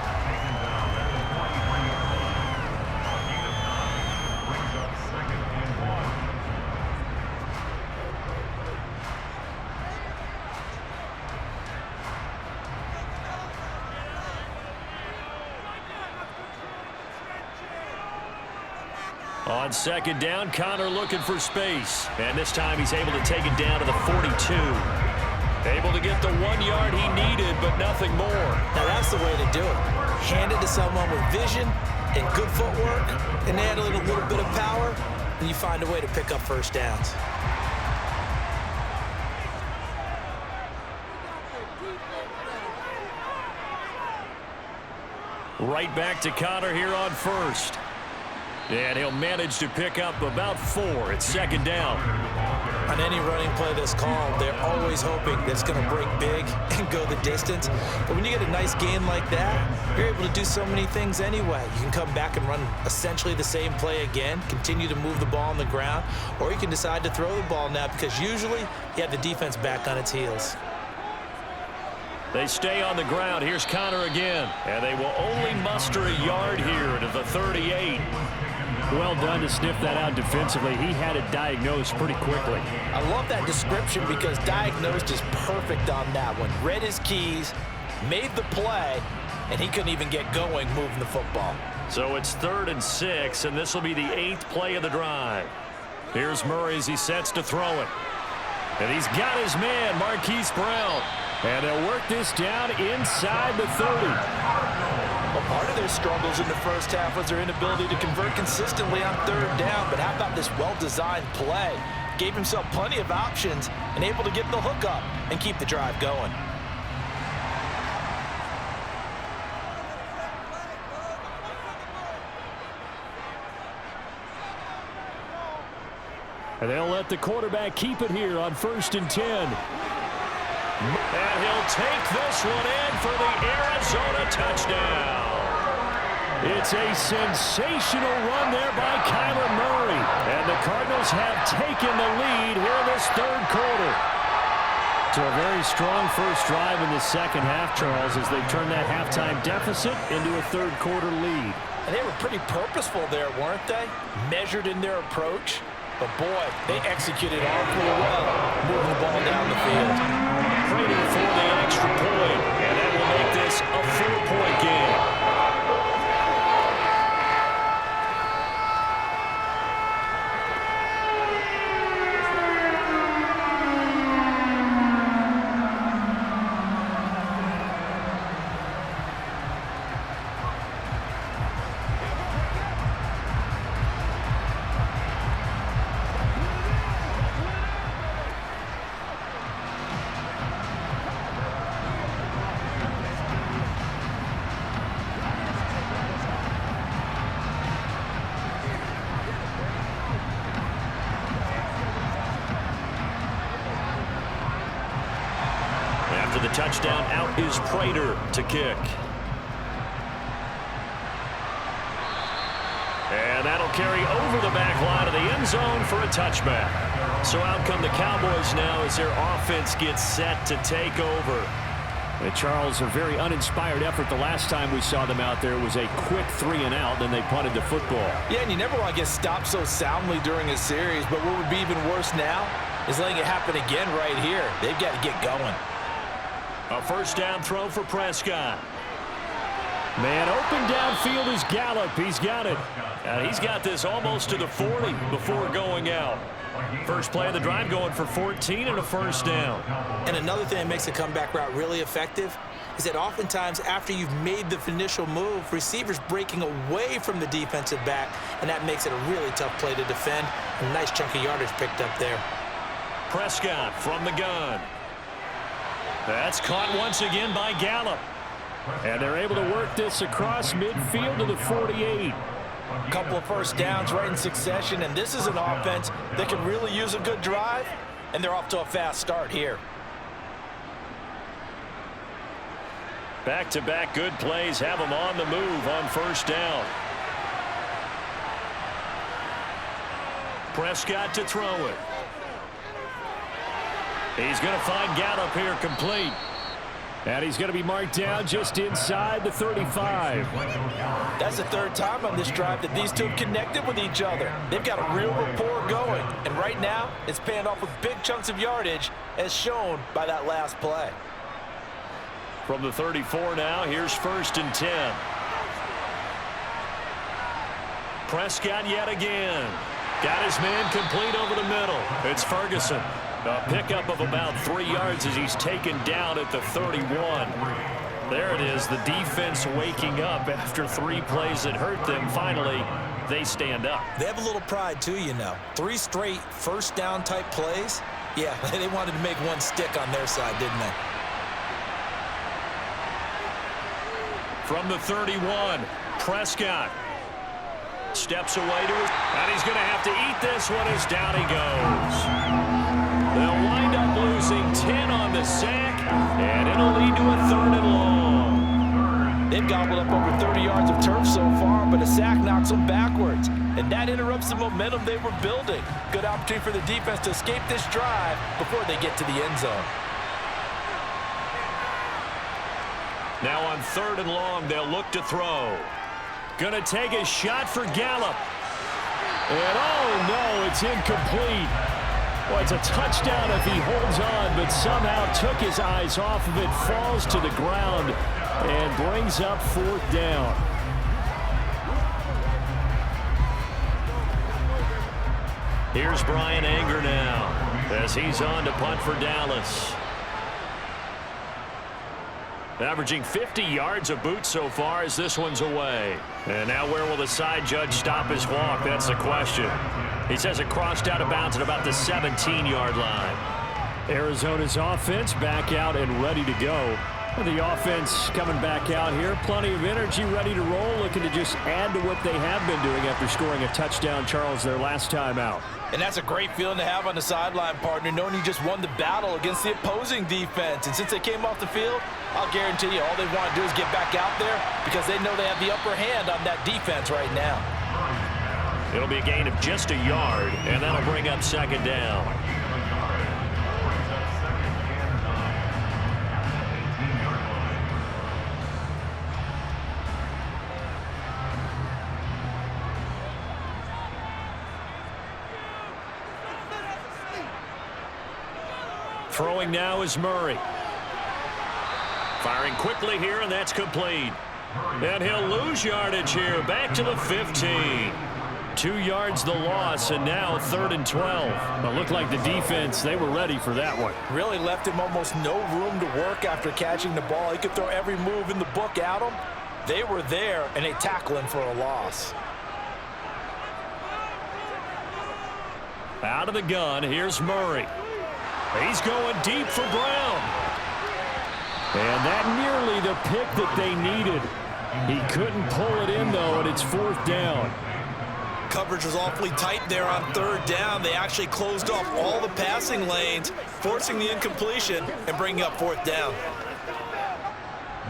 On second down, Connor looking for space. And this time he's able to take it down to the 42. Able to get the 1 yard he needed, but nothing more. Now that's the way to do it. Hand it to someone with vision and good footwork, and add a little bit of power, and you find a way to pick up first downs. Right back to Connor here on first. And he'll manage to pick up about 4 at second down. On any running play that's called, they're always hoping that it's going to break big and go the distance. But when you get a nice gain like that, you're able to do so many things anyway. You can come back and run essentially the same play again, continue to move the ball on the ground, or you can decide to throw the ball now because usually you have the defense back on its heels. They stay on the ground. Here's Connor again. And they will only muster a yard here to the 38. Well done to sniff that out defensively. He had it diagnosed pretty quickly. I love that description because diagnosed is perfect on that one. Read his keys, made the play, and he couldn't even get going moving the football. So it's 3rd and 6, and this will be the 8th play of the drive. Here's Murray as he sets to throw it. And he's got his man, Marquise Brown. And they'll work this down inside the 30. Well, part of their struggles in the first half was their inability to convert consistently on 3rd down. But how about this well-designed play? Gave himself plenty of options and able to get the hook up and keep the drive going. And they'll let the quarterback keep it here on 1st and 10. And he'll take this one in for the Arizona touchdown. It's a sensational run there by Kyler Murray. And the Cardinals have taken the lead here in this 3rd quarter. So a very strong first drive in the second half, Charles, as they turn that halftime deficit into a 3rd quarter lead. And they were pretty purposeful there, weren't they? Measured in their approach. But, boy, they executed awfully well, moving the ball down the field. Trading for the extra point, and that will make this a 4-point game. After the touchdown, out is Prater to kick. And that'll carry over the back line of the end zone for a touchback. So out come the Cowboys now as their offense gets set to take over. And Charles, a very uninspired effort the last time we saw them out there was a quick 3-and-out, then they punted the football. Yeah, and you never want to get stopped so soundly during a series, but what would be even worse now is letting it happen again right here. They've got to get going. A first down throw for Prescott. Man open downfield is Gallup. He's got it. And he's got this almost to the 40 before going out. First play of the drive going for 14 and a first down. And another thing that makes a comeback route really effective is that oftentimes after you've made the initial move, receivers breaking away from the defensive back, and that makes it a really tough play to defend. A nice chunk of yardage picked up there. Prescott from the gun. That's caught once again by Gallup. And they're able to work this across midfield to the 48. A couple of first downs right in succession, and this is an offense that can really use a good drive, and they're off to a fast start here. Back-to-back good plays have them on the move on first down. Prescott to throw it. He's going to find Gallup here complete. And he's going to be marked down just inside the 35. That's the 3rd time on this drive that these two have connected with each other. They've got a real rapport going. And right now, it's paying off with big chunks of yardage, as shown by that last play. From the 34 now, here's 1st and 10. Prescott yet again. Got his man complete over the middle. It's Ferguson. A pickup of about 3 yards as he's taken down at the 31. There it is, the defense waking up after 3 plays that hurt them. Finally, they stand up. They have a little pride, too, you know. 3 straight first down type plays. Yeah, they wanted to make one stick on their side, didn't they? From the 31, Prescott steps away to his, and he's going to have to eat this one as down he goes. They'll wind up losing 10 on the sack, and it'll lead to a 3rd and long. They've gobbled up over 30 yards of turf so far, but a sack knocks them backwards, and that interrupts the momentum they were building. Good opportunity for the defense to escape this drive before they get to the end zone. Now on 3rd and long, they'll look to throw. Gonna take a shot for Gallup. And oh no, it's incomplete. Well, it's a touchdown if he holds on, but somehow took his eyes off of it, falls to the ground, and brings up 4th down. Here's Brian Anger now as he's on to punt for Dallas. Averaging 50 yards a boot so far as this one's away. And now where will the side judge stop his walk? That's the question. He says it crossed out of bounds at about the 17-yard line. Arizona's offense back out and ready to go. The offense coming back out here. Plenty of energy, ready to roll, looking to just add to what they have been doing after scoring a touchdown, Charles, their last time out. And that's a great feeling to have on the sideline, partner, knowing you just won the battle against the opposing defense. And since they came off the field, I'll guarantee you all they want to do is get back out there because they know they have the upper hand on that defense right now. It'll be a gain of just a yard, and that'll bring up second down. Throwing now is Murray. Firing quickly here, and that's complete. And he'll lose yardage here. Back to the 15. 2 yards the loss, and now 3rd and 12. It looked like the defense, they were ready for that one. Really left him almost no room to work after catching the ball. He could throw every move in the book at him. They were there, and they tackle him for a loss. Out of the gun, here's Murray. He's going deep for Brown. And that nearly the pick that they needed. He couldn't pull it in, though, and it's 4th down. Coverage was awfully tight there on 3rd down. They actually closed off all the passing lanes, forcing the incompletion and bringing up 4th down.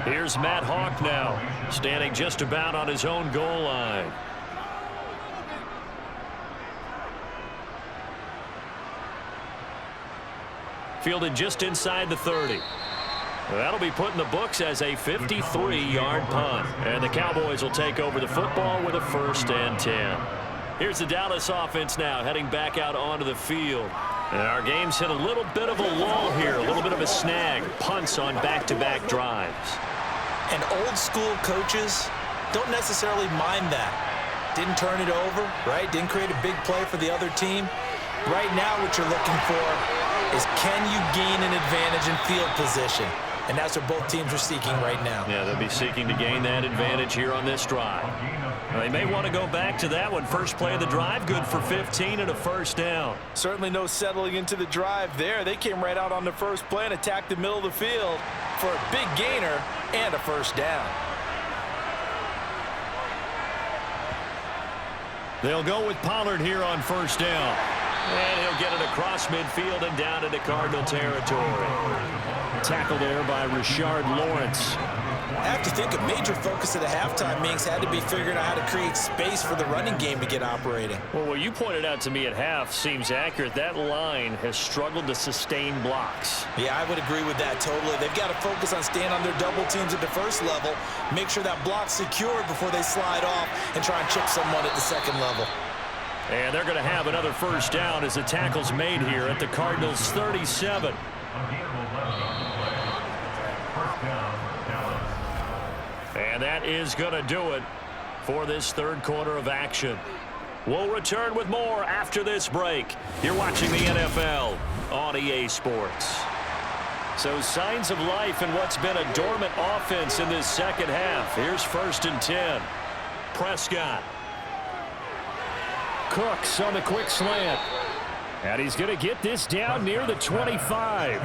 Here's Matt Hawk now, standing just about on his own goal line. Fielded just inside the 30. That'll be put in the books as a 53-yard punt. And the Cowboys will take over the football with a 1st and 10. Here's the Dallas offense now heading back out onto the field. And our game's hit a little bit of a lull here, a little bit of a snag. Punts on back-to-back drives. And old school coaches don't necessarily mind that. Didn't turn it over, right? Didn't create a big play for the other team. Right now what you're looking for is can you gain an advantage in field position? And that's what both teams are seeking right now. Yeah, they'll be seeking to gain that advantage here on this drive. They may want to go back to that one. First play of the drive, good for 15 and a 1st down. Certainly no settling into the drive there. They came right out on the first play and attacked the middle of the field for a big gainer and a 1st down. They'll go with Pollard here on 1st down. And he'll get it across midfield and down into Cardinal territory. Tackle there by Rashard Lawrence. I have to think a major focus of the halftime meetings had to be figuring out how to create space for the running game to get operating. Well, what you pointed out to me at half seems accurate. That line has struggled to sustain blocks. Yeah, I would agree with that totally. They've got to focus on staying on their double teams at the first level, make sure that block's secured before they slide off and try and chip someone at the second level. And they're going to have another 1st down as the tackle's made here at the Cardinals' 37. And that is going to do it for this 3rd quarter of action. We'll return with more after this break. You're watching the NFL on EA Sports. So signs of life in what's been a dormant offense in this second half. Here's 1st and 10. Prescott. Cooks on the quick slant. And he's going to get this down near the 25.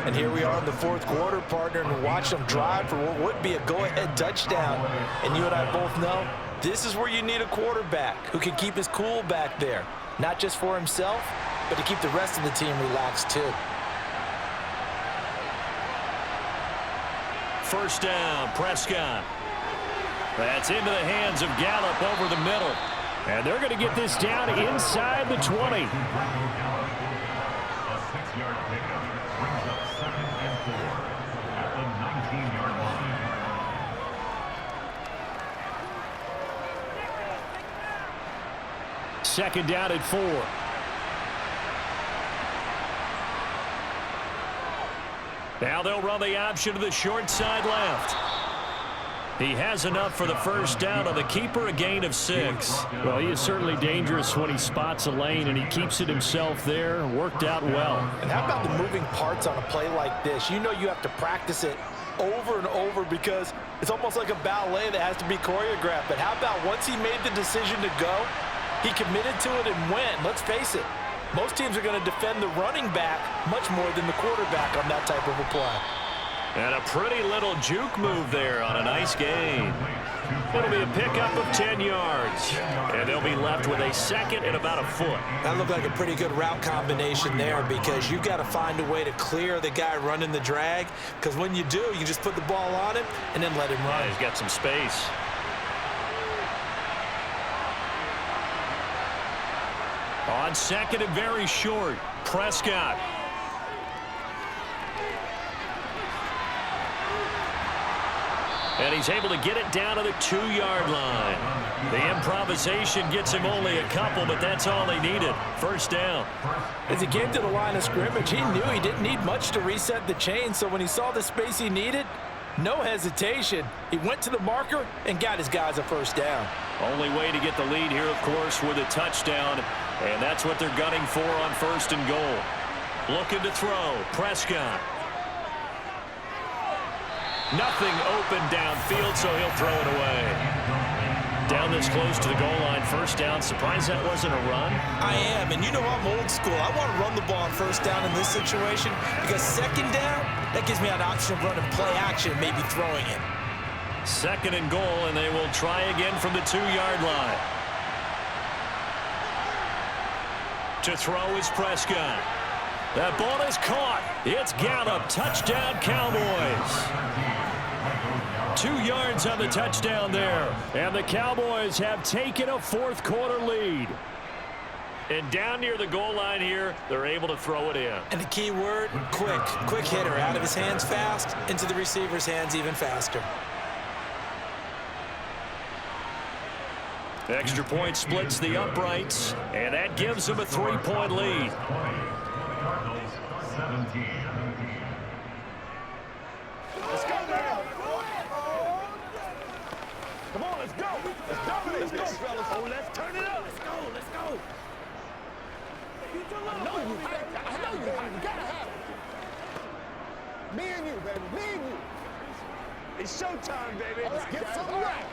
And here we are in the 4th quarter, partner, and watch them drive for what would be a go-ahead touchdown. And you and I both know this is where you need a quarterback who can keep his cool back there. Not just for himself, but to keep the rest of the team relaxed too. 1st down, Prescott. That's into the hands of Gallup over the middle. And they're going to get this down inside the 20. A 6-yard pickup brings up 2nd and 4 at the 19-yard line. 2nd down at 4. Now they'll run the option to the short side left. He has enough for the first down on the keeper, a gain of 6. Well, he is certainly dangerous when he spots a lane, and he keeps it himself there. Worked out well. And how about the moving parts on a play like this? You know you have to practice it over and over because it's almost like a ballet that has to be choreographed. But how about once he made the decision to go, he committed to it and went. Let's face it, most teams are going to defend the running back much more than the quarterback on that type of a play. And a pretty little juke move there on a nice gain. It'll be a pickup of 10 yards. And they'll be left with a second and about a foot. That looked like a pretty good route combination there because you've got to find a way to clear the guy running the drag. Because when you do, you just put the ball on him and then let him run. Yeah, he's got some space. On second and very short, Prescott. And he's able to get it down to the 2-yard line. The improvisation gets him only a couple, but that's all he needed. First down. As he came to the line of scrimmage, he knew he didn't need much to reset the chain, so when he saw the space he needed, no hesitation. He went to the marker and got his guys a first down. Only way to get the lead here, of course, with a touchdown, and that's what they're gunning for on first and goal. Looking to throw, Prescott. Nothing open downfield, so he'll throw it away. Down this close to the goal line, first down. Surprised that wasn't a run? I am, and you know I'm old school. I want to run the ball on first down in this situation because second down, that gives me an option of running play action, maybe throwing it. Second and goal, and they will try again from the 2-yard line. To throw is Prescott. That ball is caught. It's Gallup. Touchdown, Cowboys. 2 yards on the touchdown there. And the Cowboys have taken a fourth-quarter lead. And down near the goal line here, they're able to throw it in. And the key word, quick. Quick hitter. Out of his hands fast, into the receiver's hands even faster. Extra point splits the uprights, and that gives them a 3-point lead. Cardinals 17. Let's go, man. Come on, let's go. Let's dominate. Let's go, fellas. Oh, let's turn it up. Let's go. Let's go. I know you have it. I know you have it. You gotta have it. Me and you, baby. Me and you. It's showtime, baby. Let's get something right.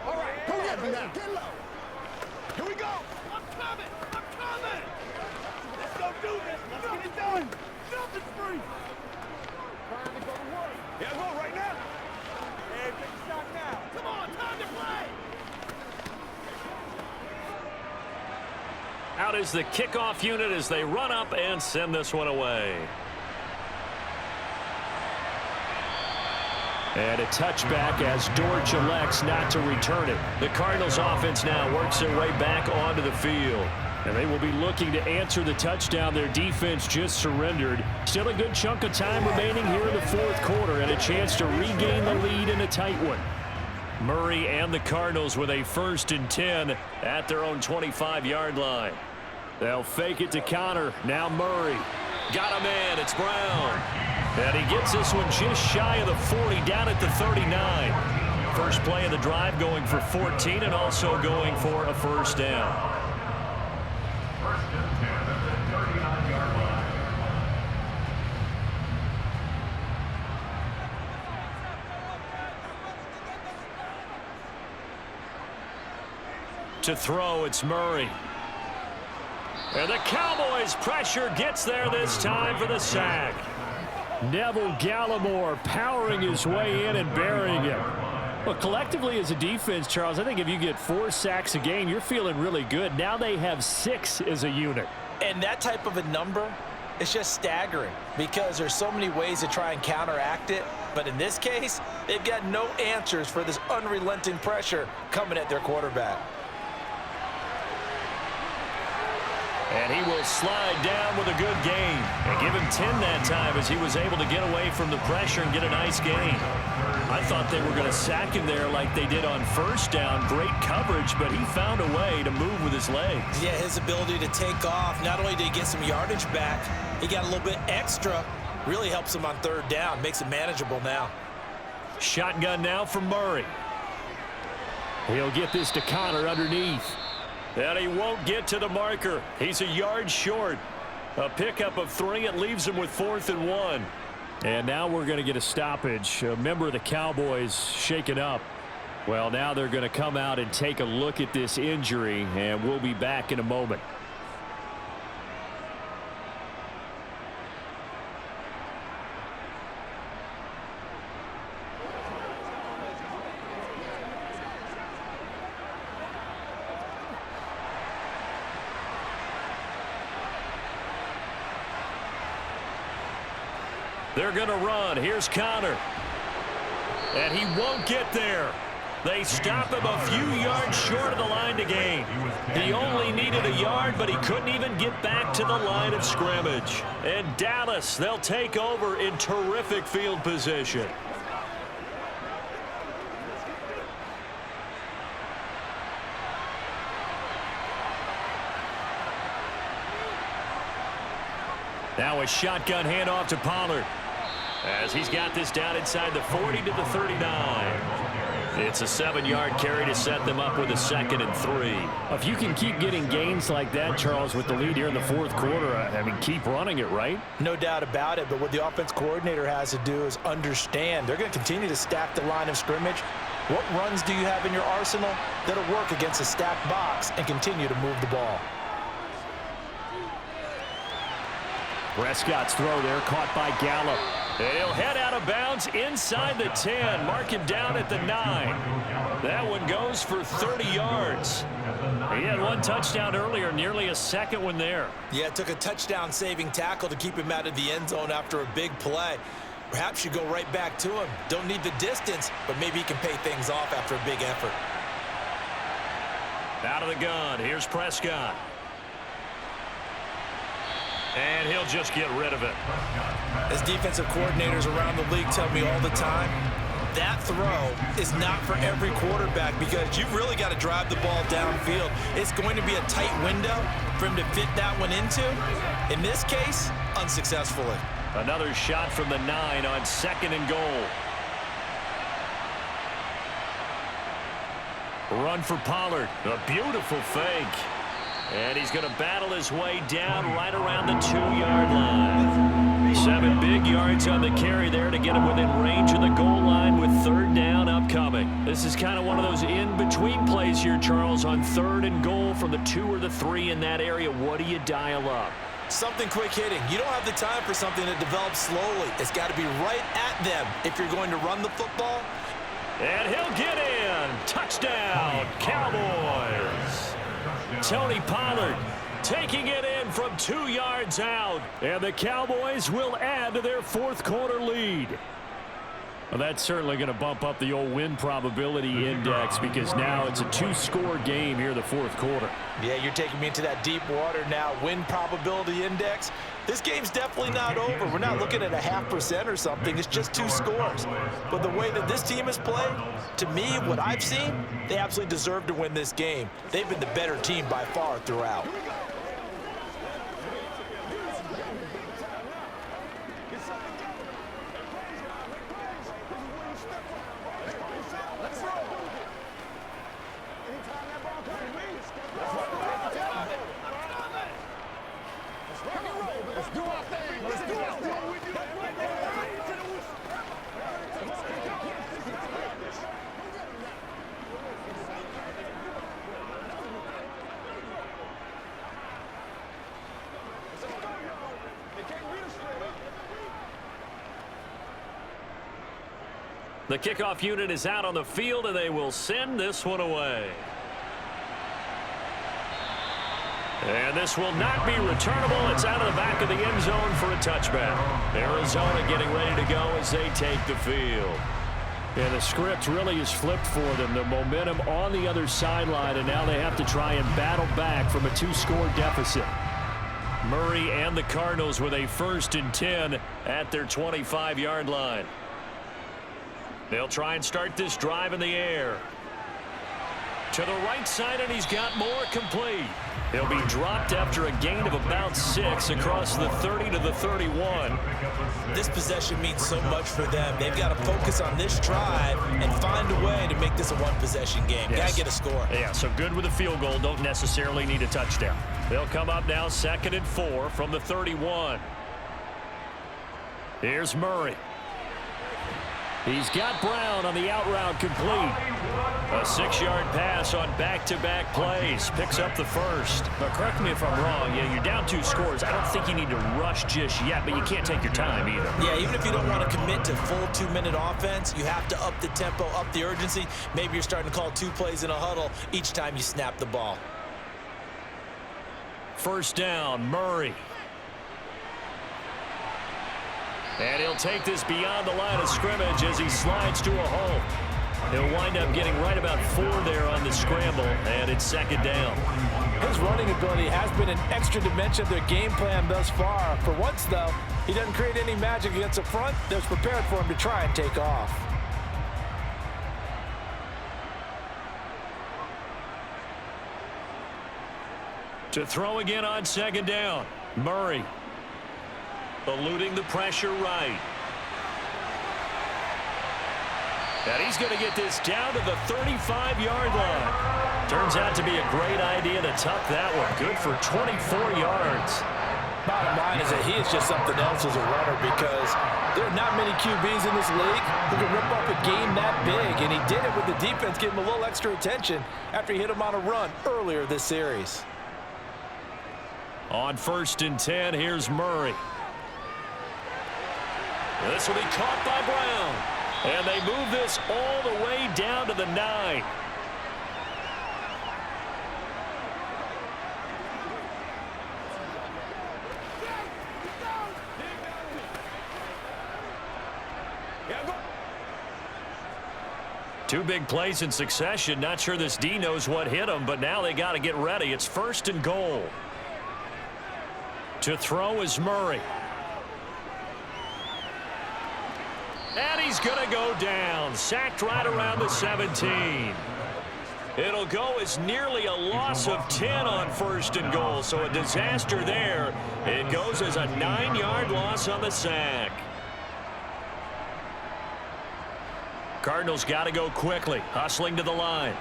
All right, go get me now. Get low. Here we go. I'm coming. I'm coming. Let's go do this. Let's get it done. Nothing's free. Trying to go to work. Yeah, go right now. Hey, take a shot now. Come on, time to play. Out is the kickoff unit as they run up and send this one away. And a touchback as Dortch elects not to return it. The Cardinals offense now works their way back onto the field. And they will be looking to answer the touchdown their defense just surrendered. Still a good chunk of time remaining here in the fourth quarter and a chance to regain the lead in a tight one. Murray and the Cardinals with a 1st and 10 at their own 25-yard line. They'll fake it to Connor. Now Murray. Got a man. It's Brown. And he gets this one just shy of the 40, down at the 39. First play of the drive going for 14 and also going for a first down. 1st and 10 at the 39-yard line. To throw, it's Murray. And the Cowboys pressure gets there this time for the sack. Neville Gallimore powering his way in and burying him. Well, collectively as a defense, Charles, I think if you get 4 sacks a game, you're feeling really good. Now they have 6 as a unit. And that type of a number, it's just staggering because there's so many ways to try and counteract it. But in this case, they've got no answers for this unrelenting pressure coming at their quarterback. And he will slide down with a good gain. And give him 10 that time as he was able to get away from the pressure and get a nice gain. I thought they were going to sack him there like they did on first down. Great coverage, but he found a way to move with his legs. Yeah, his ability to take off. Not only did he get some yardage back, he got a little bit extra. Really helps him on 3rd down. Makes it manageable now. Shotgun now for Murray. He'll get this to Connor underneath. And he won't get to the marker. He's a yard short. A pickup of 3. It leaves him with 4th and 1. And now we're going to get a stoppage. A member of the Cowboys shaken up. Well, now they're going to come out and take a look at this injury, and we'll be back in a moment. They're going to run. Here's Connor. And he won't get there. They stop him a few yards short of the line to gain. He only needed a yard, but he couldn't even get back to the line of scrimmage. And Dallas, they'll take over in terrific field position. Now a shotgun handoff to Pollard as he's got this down inside the 40 to the 39. It's a 7-yard carry to set them up with a 2nd and 3. If you can keep getting gains like that, Charles, with the lead here in the 4th quarter, I mean, keep running it, right? No doubt about it, but what the offense coordinator has to do is understand they're going to continue to stack the line of scrimmage. What runs do you have in your arsenal that'll work against a stacked box and continue to move the ball? Prescott's throw there caught by Gallup. And he'll head out of bounds inside the 10. Mark him down at the 9. That one goes for 30 yards. He had 1 touchdown earlier, nearly a 2nd one there. Yeah, it took a touchdown-saving tackle to keep him out of the end zone after a big play. Perhaps you go right back to him. Don't need the distance, but maybe he can pay things off after a big effort. Out of the gun, here's Prescott. And he'll just get rid of it. As defensive coordinators around the league tell me all the time, that throw is not for every quarterback because you've really got to drive the ball downfield. It's going to be a tight window for him to fit that one into. In this case, unsuccessfully. Another shot from the 9 on 2nd and goal. Run for Pollard. A beautiful fake. And he's going to battle his way down right around the 2-yard line. 7 big yards on the carry there to get him within range of the goal line with 3rd down upcoming. This is kind of one of those in-between plays here, Charles, on 3rd and goal from the 2 or the 3 in that area. What do you dial up? Something quick hitting. You don't have the time for something that develops slowly. It's got to be right at them if you're going to run the football. And he'll get in. Touchdown, Cowboys. Tony Pollard taking it in from 2 yards out. And the Cowboys will add to their 4th quarter lead. Well, that's certainly going to bump up the old win probability index because now it's a 2-score game here in the 4th quarter. Yeah, you're taking me into that deep water now. Win probability index. This game's definitely not over. We're not looking at a 0.5% or something. It's just 2 scores. But the way that this team has played, to me, what I've seen, they absolutely deserve to win this game. They've been the better team by far throughout. The kickoff unit is out on the field, and they will send this one away. And this will not be returnable. It's out of the back of the end zone for a touchback. Arizona getting ready to go as they take the field. And the script really is flipped for them. The momentum on the other sideline, and now they have to try and battle back from a 2-score deficit. Murray and the Cardinals with a 1st and 10 at their 25-yard line. They'll try and start this drive in the air. To the right side, and he's got more, complete. He'll be dropped after a gain of about 6 across the 30 to the 31. This possession means so much for them. They've got to focus on this drive and find a way to make this a one-possession game. Yes. Got to get a score. Yeah, so good with a field goal. Don't necessarily need a touchdown. They'll come up now 2nd and 4 from the 31. Here's Murray. He's got Brown on the out route, complete. A 6-yard pass on back-to-back plays. Picks up the first. But correct me if I'm wrong. Yeah, you're down 2 scores. I don't think you need to rush just yet, but you can't take your time either. Yeah, even if you don't want to commit to full 2-minute offense, you have to up the tempo, up the urgency. Maybe you're starting to call 2 plays in a huddle each time you snap the ball. First down, Murray. And he'll take this beyond the line of scrimmage as he slides to a halt. He'll wind up getting right about 4 there on the scramble, and it's 2nd down. His running ability has been an extra dimension of their game plan thus far. For once, though, he doesn't create any magic against the front. They're prepared for him to try and take off. To throw again on 2nd down, Murray. Eluding the pressure right. And he's going to get this down to the 35-yard line. Turns out to be a great idea to tuck that one. Good for 24 yards. Bottom line is that he is just something else as a runner, because there are not many QBs in this league who can rip up a game that big, and he did it with the defense giving him a little extra attention after he hit him on a run earlier this series. On 1st and 10, here's Murray. This will be caught by Brown. And they move this all the way down to the 9. Two big plays in succession. Not sure this D knows what hit him, but now they got to get ready. It's 1st and goal. To throw is Murray. And he's going to go down. Sacked right around the 17. It'll go as nearly a loss of 10 on 1st and goal. So a disaster there. It goes as a 9-yard loss on the sack. Cardinals got to go quickly. Hustling to the line.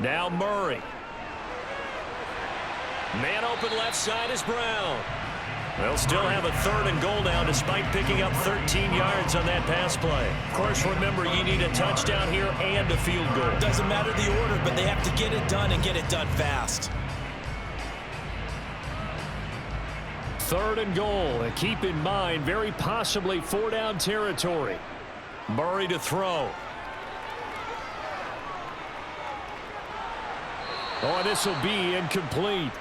Now Murray. Man open left side is Brown. They'll still have a 3rd and goal now despite picking up 13 yards on that pass play. Of course, remember, you need a touchdown here and a field goal. Doesn't matter the order, but they have to get it done and get it done fast. 3rd and goal. And keep in mind, very possibly 4-down territory. Murray to throw. Oh, this will be incomplete.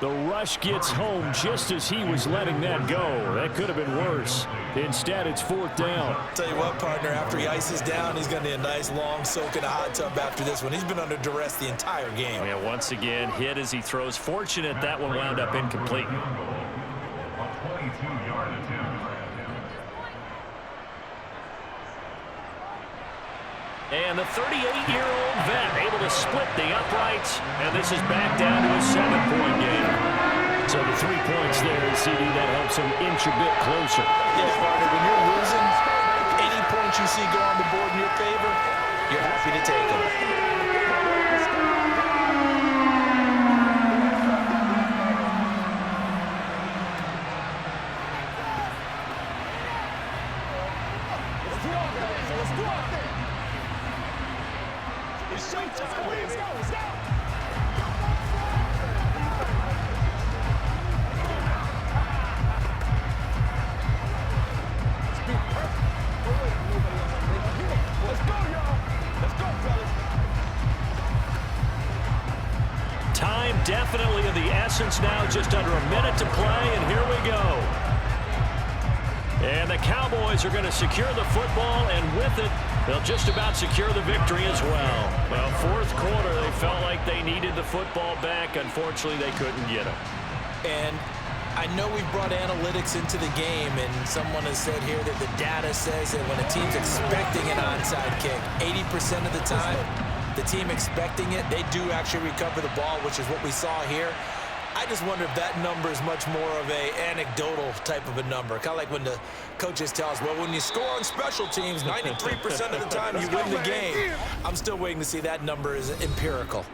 The rush gets home just as he was letting that go. That could have been worse. Instead, it's 4th down. Tell you what, partner, after he ices down, he's going to need a nice long soak in a hot tub after this one. He's been under duress the entire game. Yeah, once again, hit as he throws. Fortunate that one wound up incomplete. A 22-yard attempt. And the 38-year-old vet able to split the uprights, and this is back down to a 7-point game. So the 3 points there, CD, that helps him inch a bit closer. Yeah, partner, when you're losing, any points you see go on the board in your favor, you're happy to take them. Definitely of the essence now, just under a minute to play, and here we go. And the Cowboys are going to secure the football, and with it, they'll just about secure the victory as well. Well, 4th quarter, they felt like they needed the football back. Unfortunately, they couldn't get it. And I know we've brought analytics into the game, and someone has said here that the data says that when a team's expecting an onside kick, 80% of the time, the team expecting it, they do actually recover the ball, which is what we saw here. I just wonder if that number is much more of a anecdotal type of a number. Kind of like when the coaches tell us, well, when you score on special teams, 93% of the time you win the game. I'm still waiting to see that number is empirical.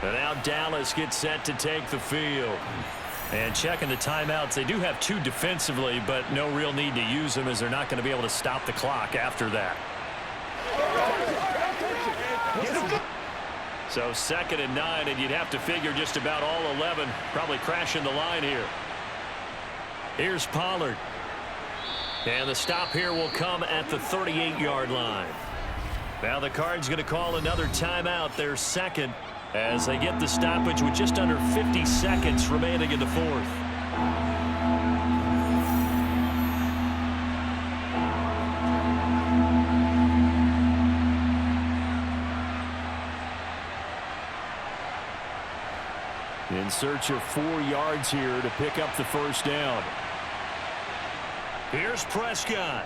And now Dallas gets set to take the field. And checking the timeouts, they do have 2 defensively, but no real need to use them as they're not going to be able to stop the clock after that. So 2nd and 9, and you'd have to figure just about all 11 probably crashing the line here. Here's Pollard. And the stop here will come at the 38-yard line. Now the Cards going to call another timeout, their 2nd, as they get the stoppage with just under 50 seconds remaining in the 4th. In search of 4 yards here to pick up the first down. Here's Prescott.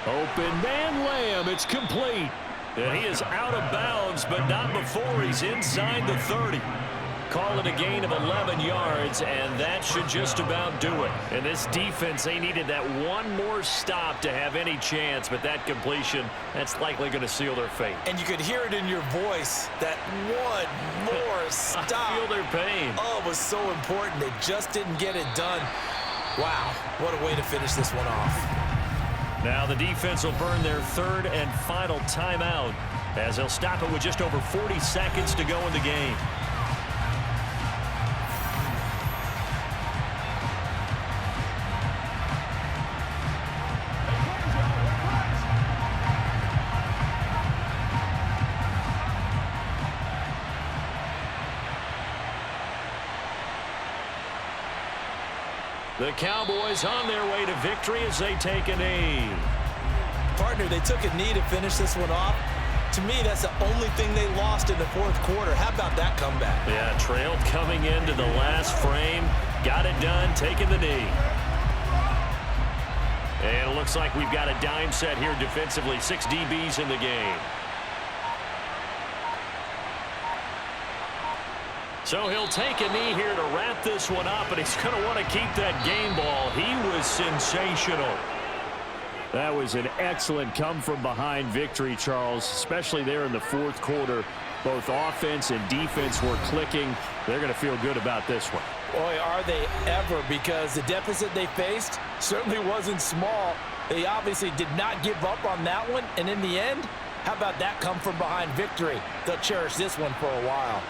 Open man, Lamb. It's complete. And he is out of bounds, but not before he's inside the 30. Call it a gain of 11 yards, and that should just about do it. And this defense, they needed that one more stop to have any chance, but that completion, that's likely going to seal their fate. And you could hear it in your voice, that one more stop. I feel their pain. Oh, it was so important. They just didn't get it done. Wow, what a way to finish this one off. Now the defense will burn their 3rd and final timeout as they'll stop it with just over 40 seconds to go in the game. The Cowboys on their way to victory as they take a knee. Partner, they took a knee to finish this one off. To me, that's the only thing they lost in the 4th quarter. How about that comeback? Yeah, trailed coming into the last frame. Got it done, taking the knee. And it looks like we've got a dime set here defensively. 6 DBs in the game. So he'll take a knee here to wrap this one up, and he's going to want to keep that game ball. He was sensational. That was an excellent come-from-behind victory, Charles, especially there in the 4th quarter. Both offense and defense were clicking. They're going to feel good about this one. Boy, are they ever, because the deficit they faced certainly wasn't small. They obviously did not give up on that one, and in the end, how about that come-from-behind victory? They'll cherish this one for a while.